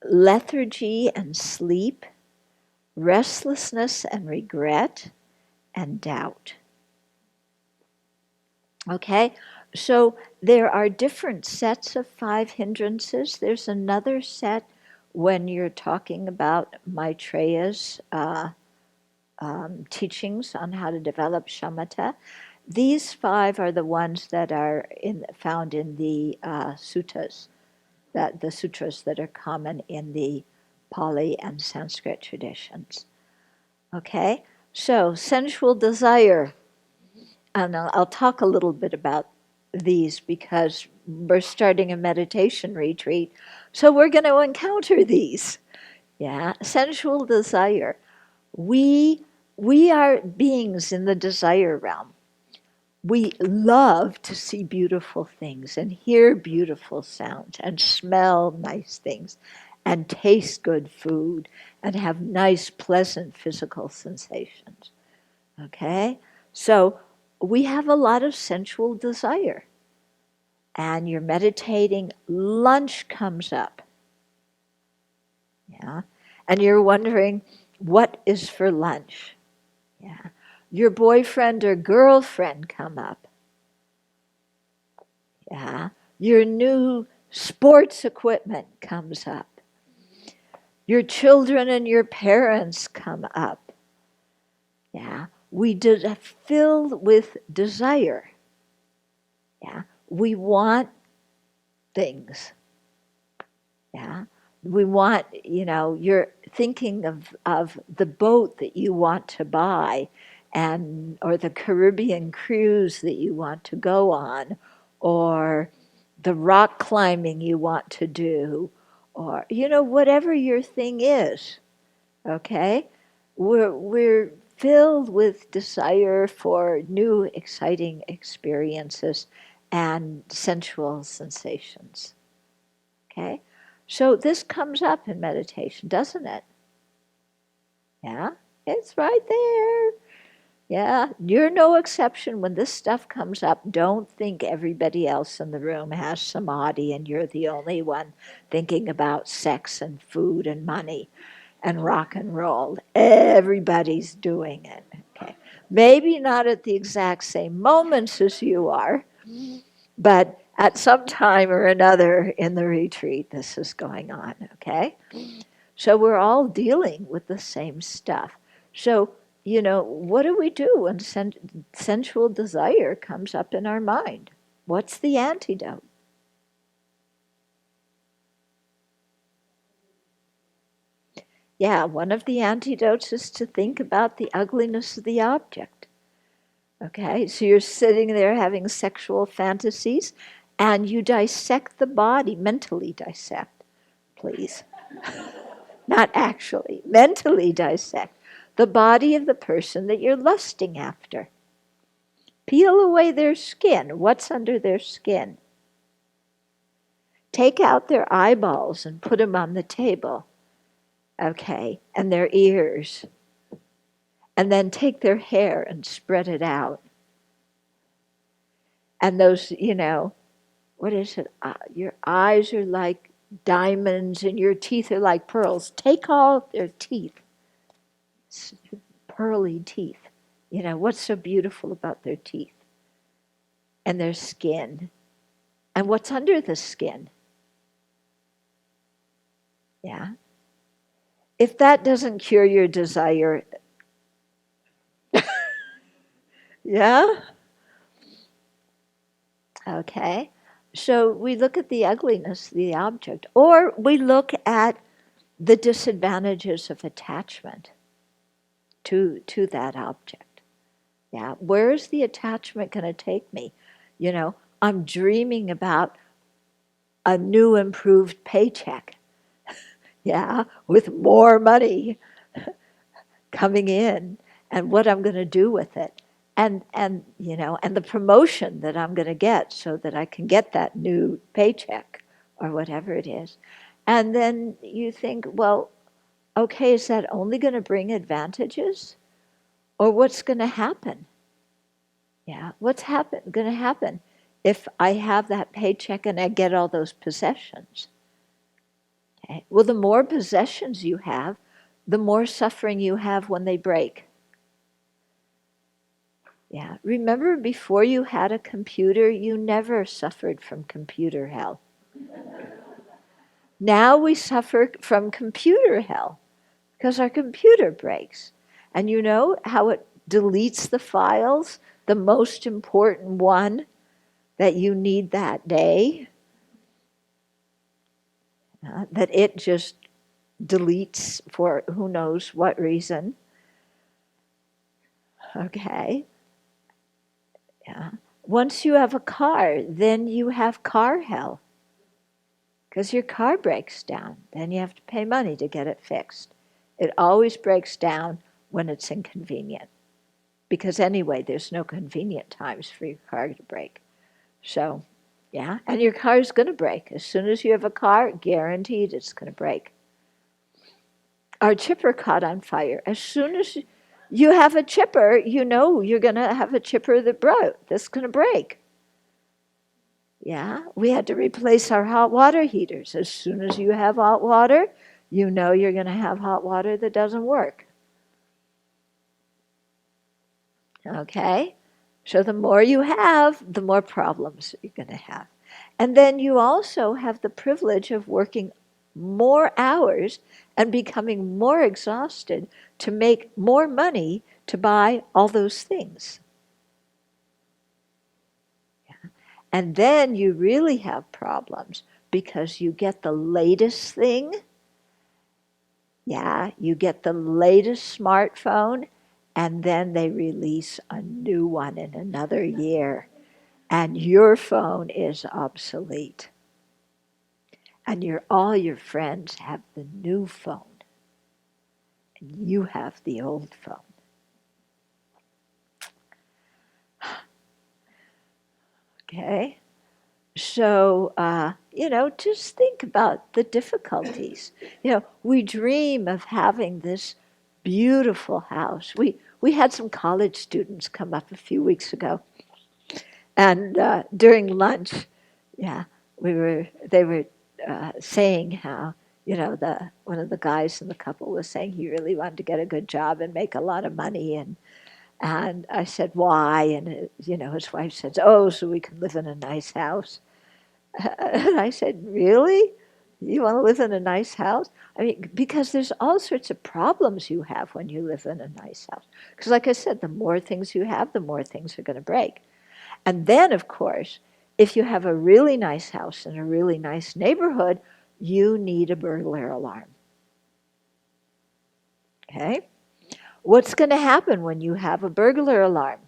lethargy and sleep, restlessness and regret, and doubt. Okay, so there are different sets of 5 hindrances. There's another set when you're talking about Maitreya's teachings on how to develop shamatha. These 5 are the ones that are found in the suttas, the sutras that are common in the Pali and Sanskrit traditions. Okay, so sensual desire, and I'll talk a little bit about these because we're starting a meditation retreat, so we're going to encounter these. Yeah, sensual desire. We are beings in the desire realm. We love to see beautiful things and hear beautiful sounds and smell nice things and taste good food and have nice, pleasant physical sensations. Okay? So we have a lot of sensual desire. And you're meditating, lunch comes up. Yeah? And you're wondering, what is for lunch? Yeah. Your boyfriend or girlfriend come up. Yeah. Your new sports equipment comes up. Your children and your parents come up. Yeah. We filled with desire. Yeah. We want things. Yeah. We want, you're thinking of the boat that you want to buy or the Caribbean cruise that you want to go on, or the rock climbing you want to do, or, whatever your thing is, okay? We're filled with desire for new, exciting experiences and sensual sensations, okay? So this comes up in meditation, doesn't it? Yeah, it's right there. Yeah, you're no exception. When this stuff comes up, don't think everybody else in the room has samadhi and you're the only one thinking about sex and food and money and rock and roll. Everybody's doing it. Okay. Maybe not at the exact same moments as you are, but at some time or another in the retreat, this is going on, okay? So we're all dealing with the same stuff. So, what do we do when sensual desire comes up in our mind? What's the antidote? Yeah, one of the antidotes is to think about the ugliness of the object. Okay, so you're sitting there having sexual fantasies and you dissect the body, mentally dissect, please. Not actually, mentally dissect the body of the person that you're lusting after. Peel away their skin. What's under their skin? Take out their eyeballs and put them on the table. Okay, and their ears. And then take their hair and spread it out. And those, what is it? Your eyes are like diamonds and your teeth are like pearls. Take all their teeth, pearly teeth. What's so beautiful about their teeth? And their skin. And what's under the skin? Yeah. If that doesn't cure your desire, yeah? Okay. So we look at the ugliness of the object, or we look at the disadvantages of attachment to that object. Yeah. Where is the attachment going to take me? I'm dreaming about a new improved paycheck. Yeah, with more money coming in and what I'm going to do with it. And the promotion that I'm going to get so that I can get that new paycheck or whatever it is. And then you think, well, okay, is that only going to bring advantages? Or what's going to happen? Yeah, what's going to happen if I have that paycheck and I get all those possessions? Okay. Well, the more possessions you have, the more suffering you have when they break. Yeah. Remember, before you had a computer, you never suffered from computer hell. Now we suffer from computer hell because our computer breaks. And you know how it deletes the files, the most important one that you need that day? That it just deletes for who knows what reason. Okay. Yeah. Once you have a car, then you have car hell. Because your car breaks down. Then you have to pay money to get it fixed. It always breaks down when it's inconvenient. Because anyway, there's no convenient times for your car to break. So, yeah. And your car is going to break. As soon as you have a car, guaranteed it's going to break. Our chipper caught on fire. As soon as you have a chipper, you know you're going to have a chipper that's going to break. Yeah, we had to replace our hot water heaters. As soon as you have hot water, you know you're going to have hot water that doesn't work. Okay? So the more you have, the more problems you're going to have. And then you also have the privilege of working more hours and becoming more exhausted to make more money to buy all those things. Yeah. And then you really have problems because you get the latest thing. Yeah, you get the latest smartphone, and then they release a new one in another year, and your phone is obsolete. And all your friends have the new phone, and you have the old phone. Okay? So, just think about the difficulties. We dream of having this beautiful house. We had some college students come up a few weeks ago, and during lunch, yeah, they were saying how one of the guys in the couple was saying he really wanted to get a good job and make a lot of money, and I said why, and his wife said, oh, so we can live in a nice house. And I said, really? You want to live in a nice house? I mean, because there's all sorts of problems you have when you live in a nice house. Because like I said, the more things you have, the more things are going to break. And then, of course, if you have a really nice house in a really nice neighborhood, you need a burglar alarm. Okay? What's going to happen when you have a burglar alarm?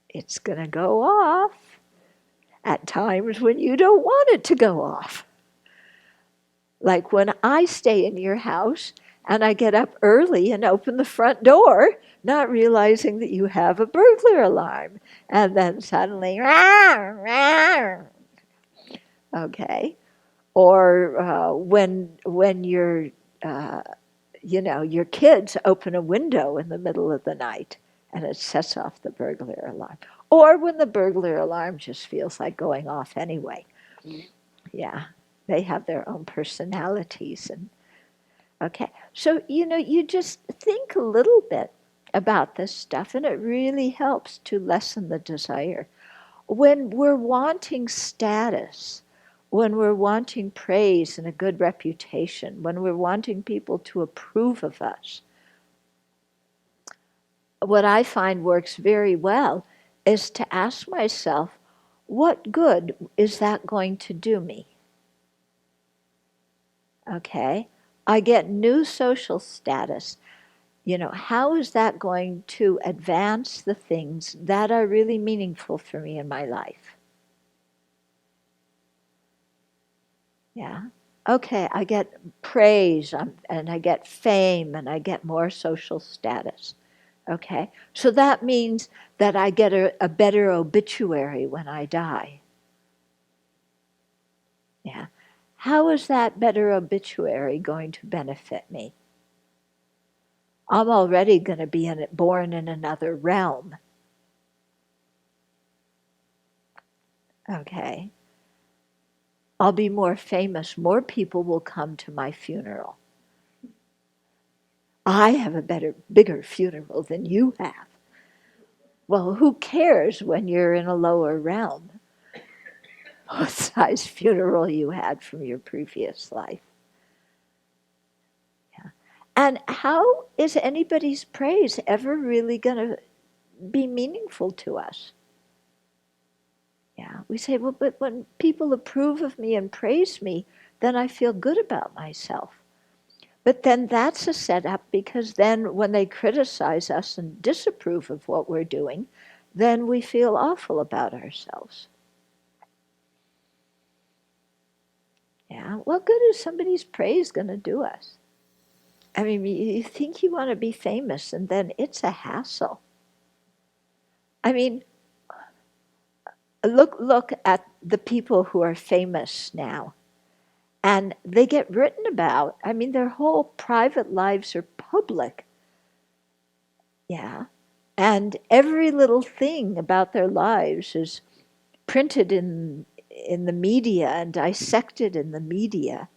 It's going to go off at times when you don't want it to go off. Like when I stay in your house and I get up early and open the front door, not realizing that you have a burglar alarm. And then suddenly, rawr, rawr. Okay. Or when uh, your kids open a window in the middle of the night and it sets off the burglar alarm. Or when the burglar alarm just feels like going off anyway. Yeah, they have their own personalities. And okay, so, you just think a little bit about this stuff and it really helps to lessen the desire. When we're wanting status, when we're wanting praise and a good reputation, when we're wanting people to approve of us, what I find works very well is to ask myself, what good is that going to do me? Okay? I get new social status. How is that going to advance the things that are really meaningful for me in my life? Yeah. Okay, I get praise and I get fame and I get more social status. Okay, so that means that I get a better obituary when I die. Yeah. How is that better obituary going to benefit me? I'm already going to be born in another realm. Okay. I'll be more famous. More people will come to my funeral. I have a bigger funeral than you have. Well, who cares when you're in a lower realm? What size funeral you had from your previous life. Yeah. And how is anybody's praise ever really going to be meaningful to us? Yeah, we say, well, but when people approve of me and praise me, then I feel good about myself. But then that's a setup, because then when they criticize us and disapprove of what we're doing, then we feel awful about ourselves. Yeah, what good is somebody's praise going to do us? I mean, you think you want to be famous, and then it's a hassle. I mean, look at the people who are famous now. And they get written about. I mean, their whole private lives are public. Yeah. And every little thing about their lives is printed in the media and dissected in the media.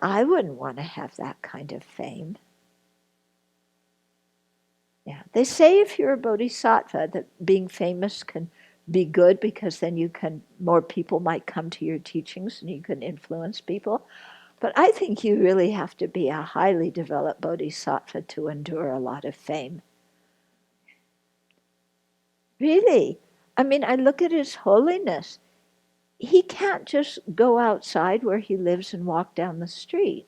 I wouldn't want to have that kind of fame. Yeah. They say if you're a bodhisattva that being famous can be good, because then more people might come to your teachings and you can influence people. But I think you really have to be a highly developed bodhisattva to endure a lot of fame. Really. I mean, I look at His Holiness. He can't just go outside where he lives and walk down the street.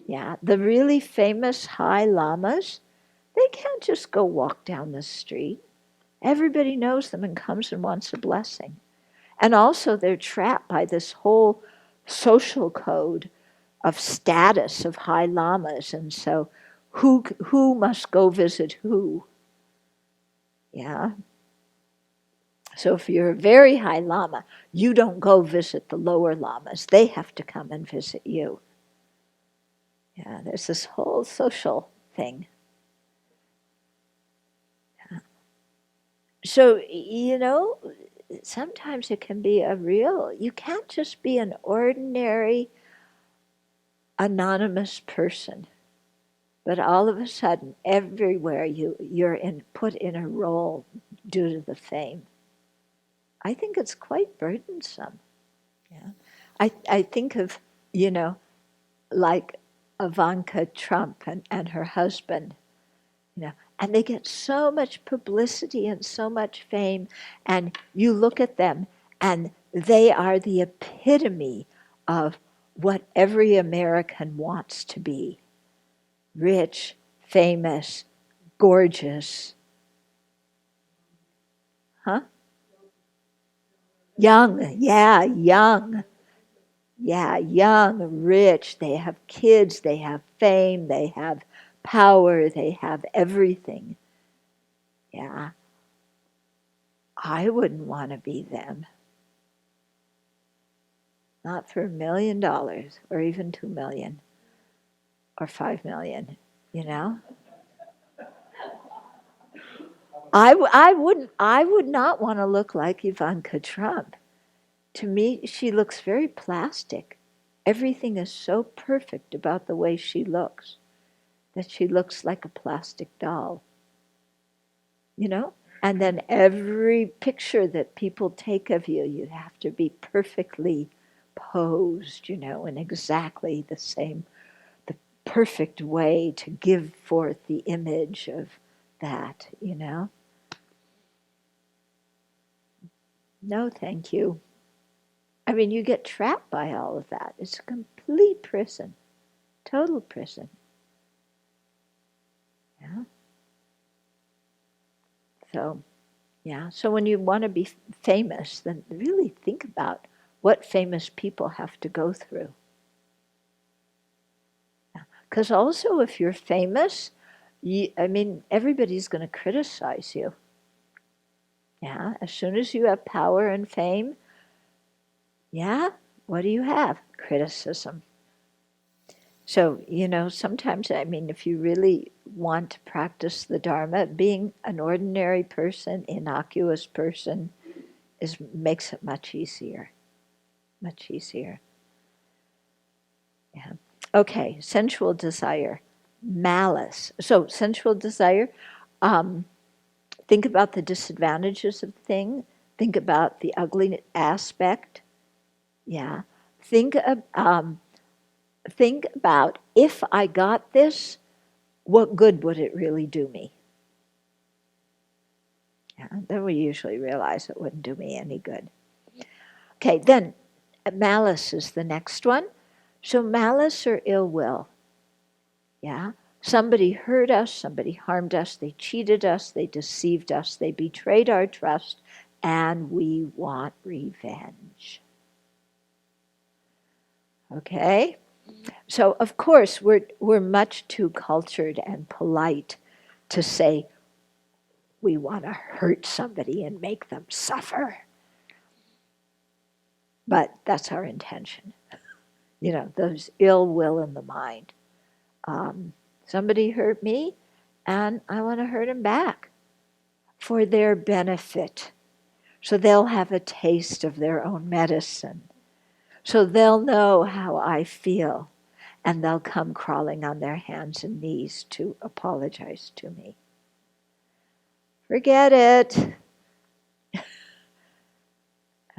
Yeah, the really famous high lamas, they can't just go walk down the street. Everybody knows them and comes and wants a blessing. And also they're trapped by this whole social code of status of high lamas, and so who must go visit who? Yeah. So if you're a very high lama, you don't go visit the lower lamas. They have to come and visit you. Yeah, there's this whole social thing. Yeah. So, sometimes it can be you can't just be an ordinary, anonymous person. But all of a sudden, everywhere you're put in a role due to the fame. I think it's quite burdensome. Yeah, I think of, like Ivanka Trump and her husband, and they get so much publicity and so much fame, and you look at them and they are the epitome of what every American wants to be: rich, famous, gorgeous. Huh? Young, yeah, young. Yeah, young, rich. They have kids, they have fame, they have power, they have everything. Yeah. I wouldn't want to be them. Not for $1 million or even 2 million or 5 million, you know? I would not want to look like Ivanka Trump. To me, she looks very plastic. Everything is so perfect about the way she looks that she looks like a plastic doll, you know? And then every picture that people take of you, you have to be perfectly posed, you know, in exactly the same, the perfect way to give forth the image of that, you know? No, thank you. I mean, you get trapped by all of that. It's a complete prison, total prison. Yeah. So, yeah. So when you want to be famous, then really think about what famous people have to go through. Because also, if you're famous, I mean, everybody's going to criticize you. Yeah. As soon as you have power and fame, yeah, what do you have? Criticism. So, you know, sometimes, I mean, if you really want to practice the Dharma, being an ordinary person, innocuous person, makes it much easier. Much easier. Yeah. Okay, sensual desire, malice. So, sensual desire, um, think about the disadvantages of the thing, think about the ugly aspect. Yeah. Think, think about, if I got this, what good would it really do me? Yeah, then we usually realize it wouldn't do me any good. Okay, then malice is the next one. So malice or ill will. Yeah, somebody hurt us, somebody harmed us, they cheated us, they deceived us, they betrayed our trust, and we want revenge. Okay? So of course we're much too cultured and polite to say we want to hurt somebody and make them suffer. But that's our intention. You know, there's ill will in the mind. Somebody hurt me, and I want to hurt him back for their benefit. So they'll have a taste of their own medicine. So they'll know how I feel, and they'll come crawling on their hands and knees to apologize to me. Forget it.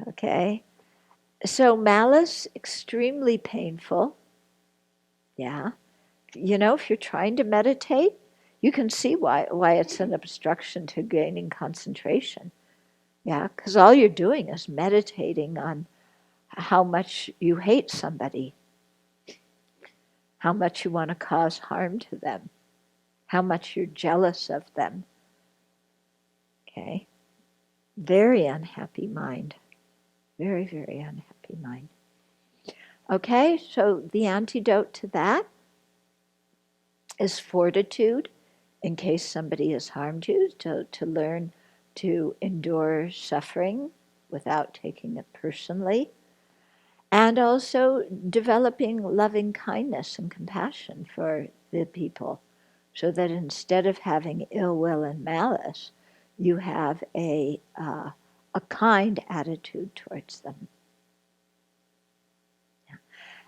Okay? So malice, extremely painful. Yeah. You know, if you're trying to meditate, you can see why it's an obstruction to gaining concentration. Yeah, because all you're doing is meditating on how much you hate somebody, how much you want to cause harm to them, how much you're jealous of them. Okay? Very unhappy mind. Very, very unhappy mind. Okay, so the antidote to that is fortitude, in case somebody has harmed you, to learn to endure suffering without taking it personally, and also developing loving kindness and compassion for the people, so that instead of having ill will and malice, you have a kind attitude towards them.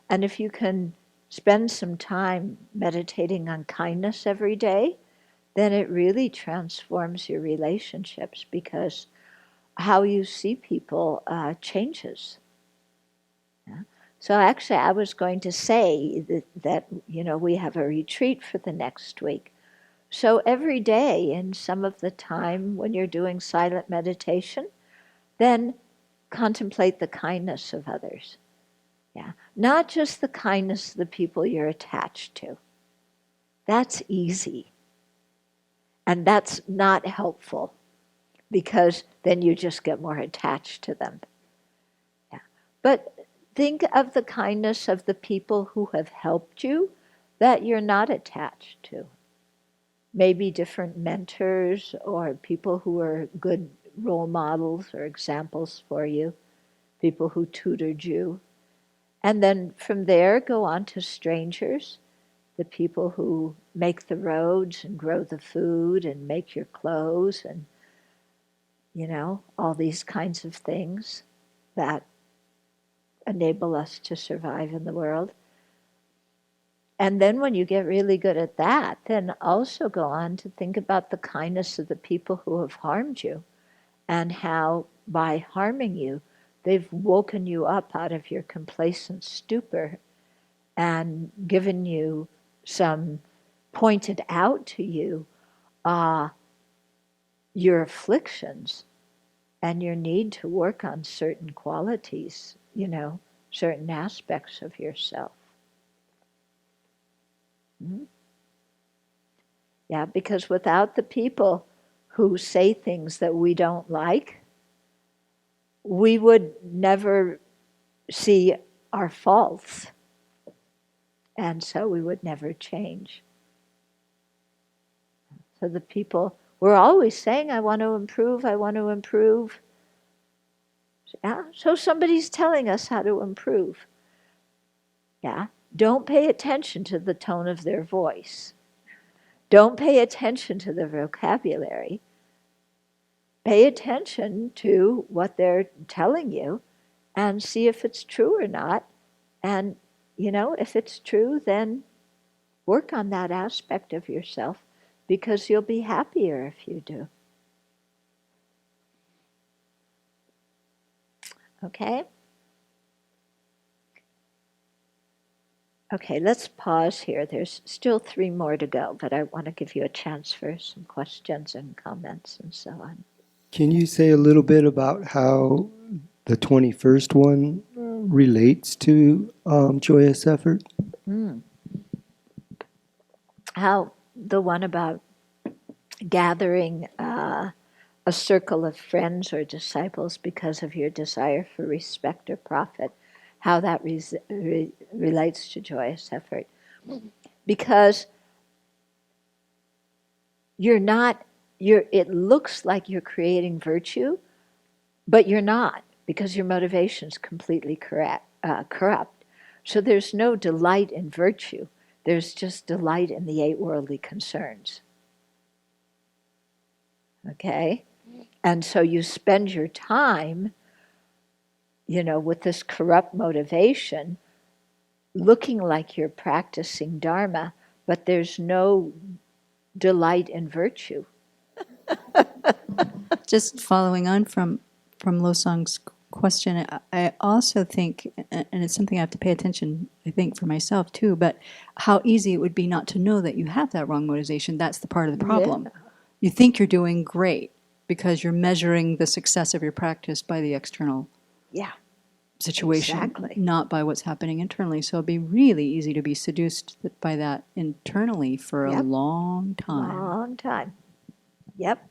And if you can spend some time meditating on kindness every day, then it really transforms your relationships, because how you see people changes. Yeah? So actually, I was going to say that, you know, we have a retreat for the next week. So every day, in some of the time when you're doing silent meditation, then contemplate the kindness of others. Yeah. Not just the kindness of the people you're attached to. That's easy. And that's not helpful because then you just get more attached to them. Yeah. But think of the kindness of the people who have helped you that you're not attached to. Maybe different mentors or people who are good role models or examples for you, people who tutored you. And then from there, go on to strangers, the people who make the roads and grow the food and make your clothes and, all these kinds of things that enable us to survive in the world. And then when you get really good at that, then also go on to think about the kindness of the people who have harmed you and how by harming you, they've woken you up out of your complacent stupor and given you pointed out to you your afflictions and your need to work on certain qualities, certain aspects of yourself. Mm-hmm. Yeah, because without the people who say things that we don't like, we would never see our faults. And so we would never change. So the people, we're always saying, I want to improve, I want to improve. Yeah, so somebody's telling us how to improve. Yeah, don't pay attention to the tone of their voice. Don't pay attention to the vocabulary. Pay attention to what they're telling you and see if it's true or not. And, if it's true, then work on that aspect of yourself because you'll be happier if you do. Okay? Okay, let's pause here. There's still 3 more to go, but I want to give you a chance for some questions and comments and so on. Can you say a little bit about how the 21st one relates to joyous effort? How the one about gathering a circle of friends or disciples because of your desire for respect or profit, how that relates to joyous effort. Because it looks like you're creating virtue, but you're not, because your motivation's completely corrupt. So there's no delight in virtue. There's just delight in the 8 worldly concerns. Okay? And so you spend your time, with this corrupt motivation, looking like you're practicing Dharma, but there's no delight in virtue. Just following on from Losong's question, I also think, and it's something I have to pay attention, I think, for myself too, but how easy it would be not to know that you have that wrong motivation. That's the part of the problem. Yeah. You think you're doing great because you're measuring the success of your practice by the external situation, exactly. not by what's happening internally. So it'd be really easy to be seduced by that internally for a long time. Long time. Yep.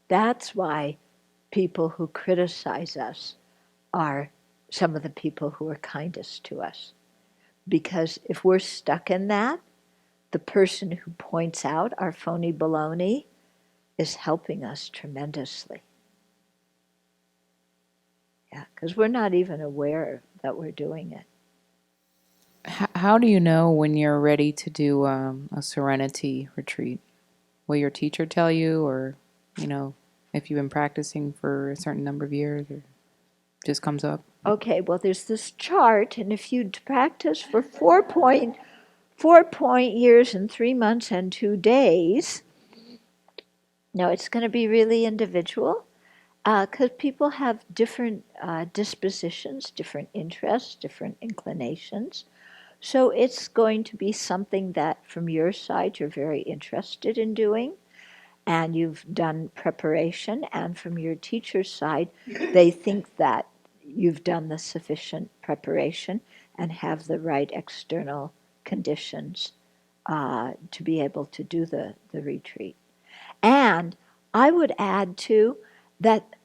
That's why people who criticize us are some of the people who are kindest to us. Because if we're stuck in that, the person who points out our phony baloney is helping us tremendously. Yeah, because we're not even aware that we're doing it. How do you know when you're ready to do a serenity retreat? Will your teacher tell you, or, if you've been practicing for a certain number of years, or just comes up? Okay, well, there's this chart, and if you practice for 4 years and 3 months and 2 days, no, it's going to be really individual because people have different dispositions, different interests, different inclinations. So it's going to be something that from your side you're very interested in doing. and you've done preparation, and from your teacher's side, they think that you've done the sufficient preparation and have the right external conditions to be able to do the retreat. And I would add too that,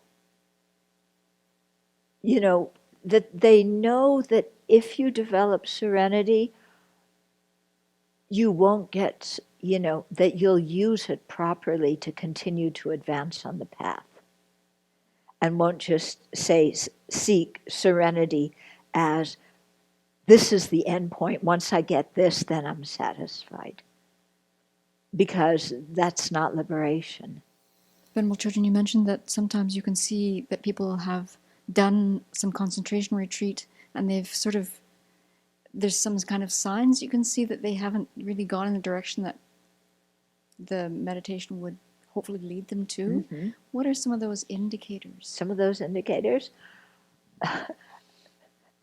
that they know that if you develop serenity, you won't get, that you'll use it properly to continue to advance on the path, and won't just seek serenity as this is the end point. Once I get this, then I'm satisfied. Because that's not liberation. Venerable Children, you mentioned that sometimes you can see that people have done some concentration retreat and they've sort of, there's some kind of signs you can see that they haven't really gone in the direction that the meditation would hopefully lead them to. Mm-hmm. What are some of those indicators? Some of those indicators,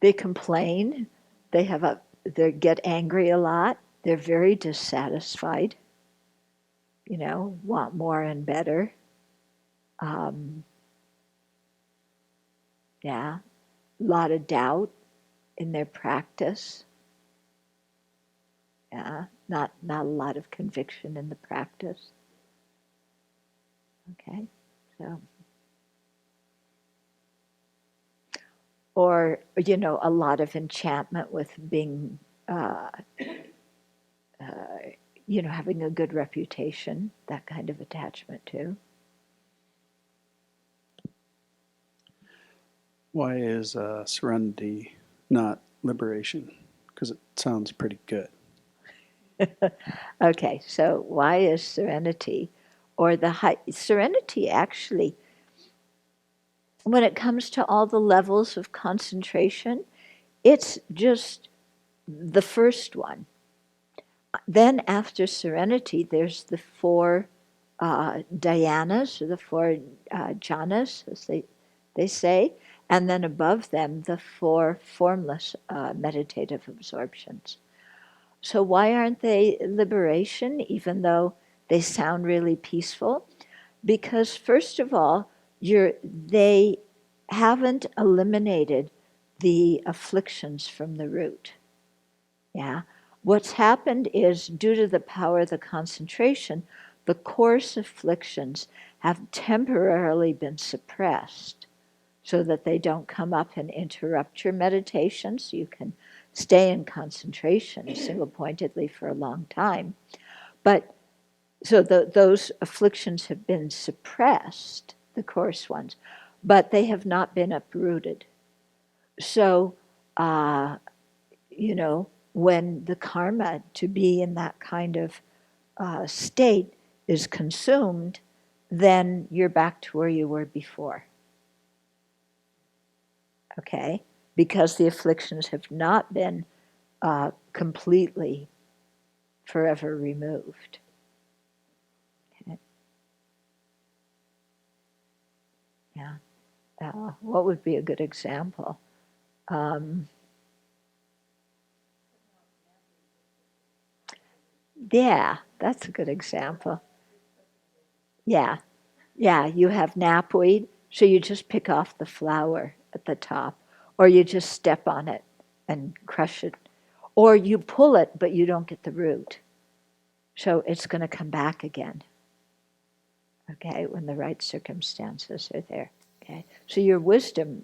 they complain, they get angry a lot, they're very dissatisfied, want more and better. A lot of doubt in their practice. Not a lot of conviction in the practice. Okay, so. Or, a lot of enchantment with being, having a good reputation, that kind of attachment too. Why is serenity not liberation? Because it sounds pretty good. Okay, so why is serenity, or serenity actually, when it comes to all the levels of concentration, it's just the first one. Then after serenity, there's the four dhyanas, or the four jhanas, as they say, and then above them, the four formless meditative absorptions. So why aren't they liberation, even though they sound really peaceful? Because first of all, they haven't eliminated the afflictions from the root. Yeah. What's happened is, due to the power of the concentration, the coarse afflictions have temporarily been suppressed so that they don't come up and interrupt your meditation, so you can stay in concentration single-pointedly for a long time. But so those afflictions have been suppressed, the coarse ones, but they have not been uprooted. So, when the karma to be in that kind of state is consumed, then you're back to where you were before. Okay? Because the afflictions have not been completely forever removed. Okay? Yeah. What would be a good example? Yeah, that's a good example. Yeah, you have knapweed, so you just pick off the flower at the top, or you just step on it and crush it, or you pull it, but you don't get the root. So it's going to come back again, okay, when the right circumstances are there. Okay, so your wisdom,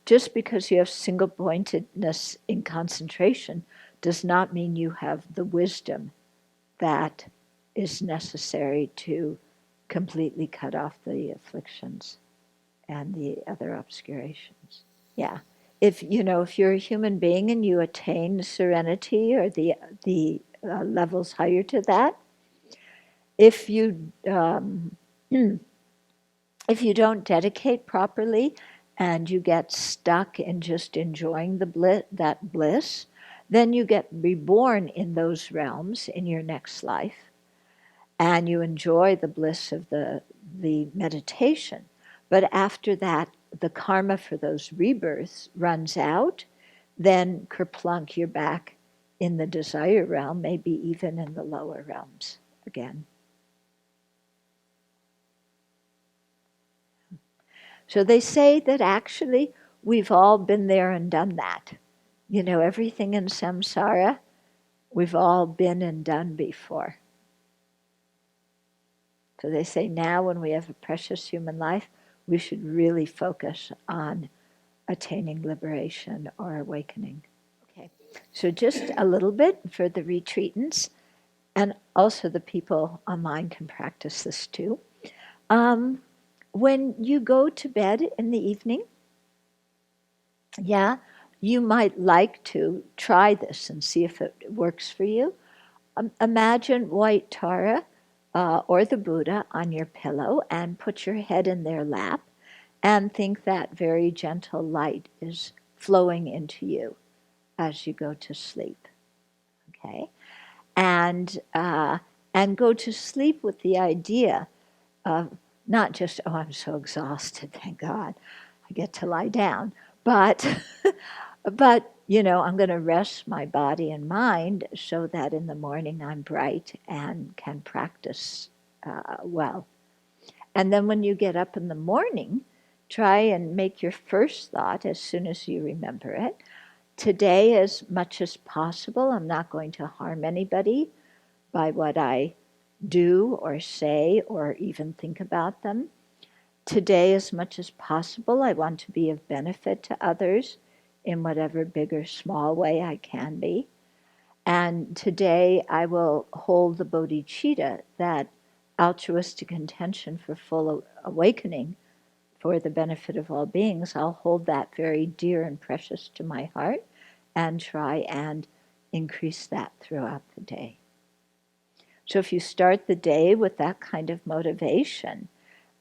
just because you have single-pointedness in concentration does not mean you have the wisdom that is necessary to completely cut off the afflictions and the other obscurations. Yeah. If you're a human being and you attain serenity or the levels higher to that, if you if you don't dedicate properly and you get stuck in just enjoying that bliss, then you get reborn in those realms in your next life, and you enjoy the bliss of the meditation. But after that, the karma for those rebirths runs out, then kerplunk, you're back in the desire realm, maybe even in the lower realms again. So they say that actually we've all been there and done that. You know, everything in samsara, we've all been and done before. So they say now when we have a precious human life, we should really focus on attaining liberation or awakening. Okay, so just a little bit for the retreatants, and also the people online can practice this too. When you go to bed in the evening, you might like to try this and see if it works for you. Imagine white Tara or the Buddha on your pillow and put your head in their lap and think that very gentle light is flowing into you as you go to sleep. Okay, and go to sleep with the idea of not just, oh, I'm so exhausted, thank God, I get to lie down, but you know, I'm going to rest my body and mind so that in the morning I'm bright and can practice well. And then when you get up in the morning, try and make your first thought as soon as you remember it. Today, as much as possible, I'm not going to harm anybody by what I do or say or even think about them. Today, as much as possible, I want to be of benefit to others in whatever big or small way I can be. And today, I will hold the bodhicitta, that altruistic intention for full awakening for the benefit of all beings. I'll hold that very dear and precious to my heart and try and increase that throughout the day. So if you start the day with that kind of motivation,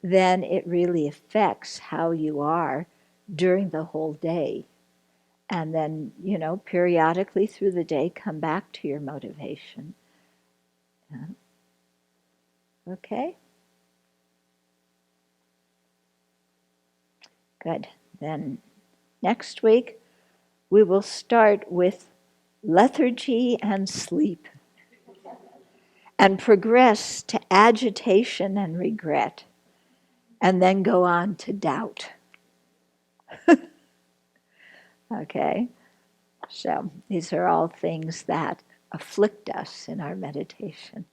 then it really affects how you are during the whole day. And then, you know, periodically through the day, come back to your motivation. Yeah. Okay? Good. Then next week, we will start with lethargy and sleep and progress to agitation and regret, and then go on to doubt. Okay? So these are all things that afflict us in our meditation.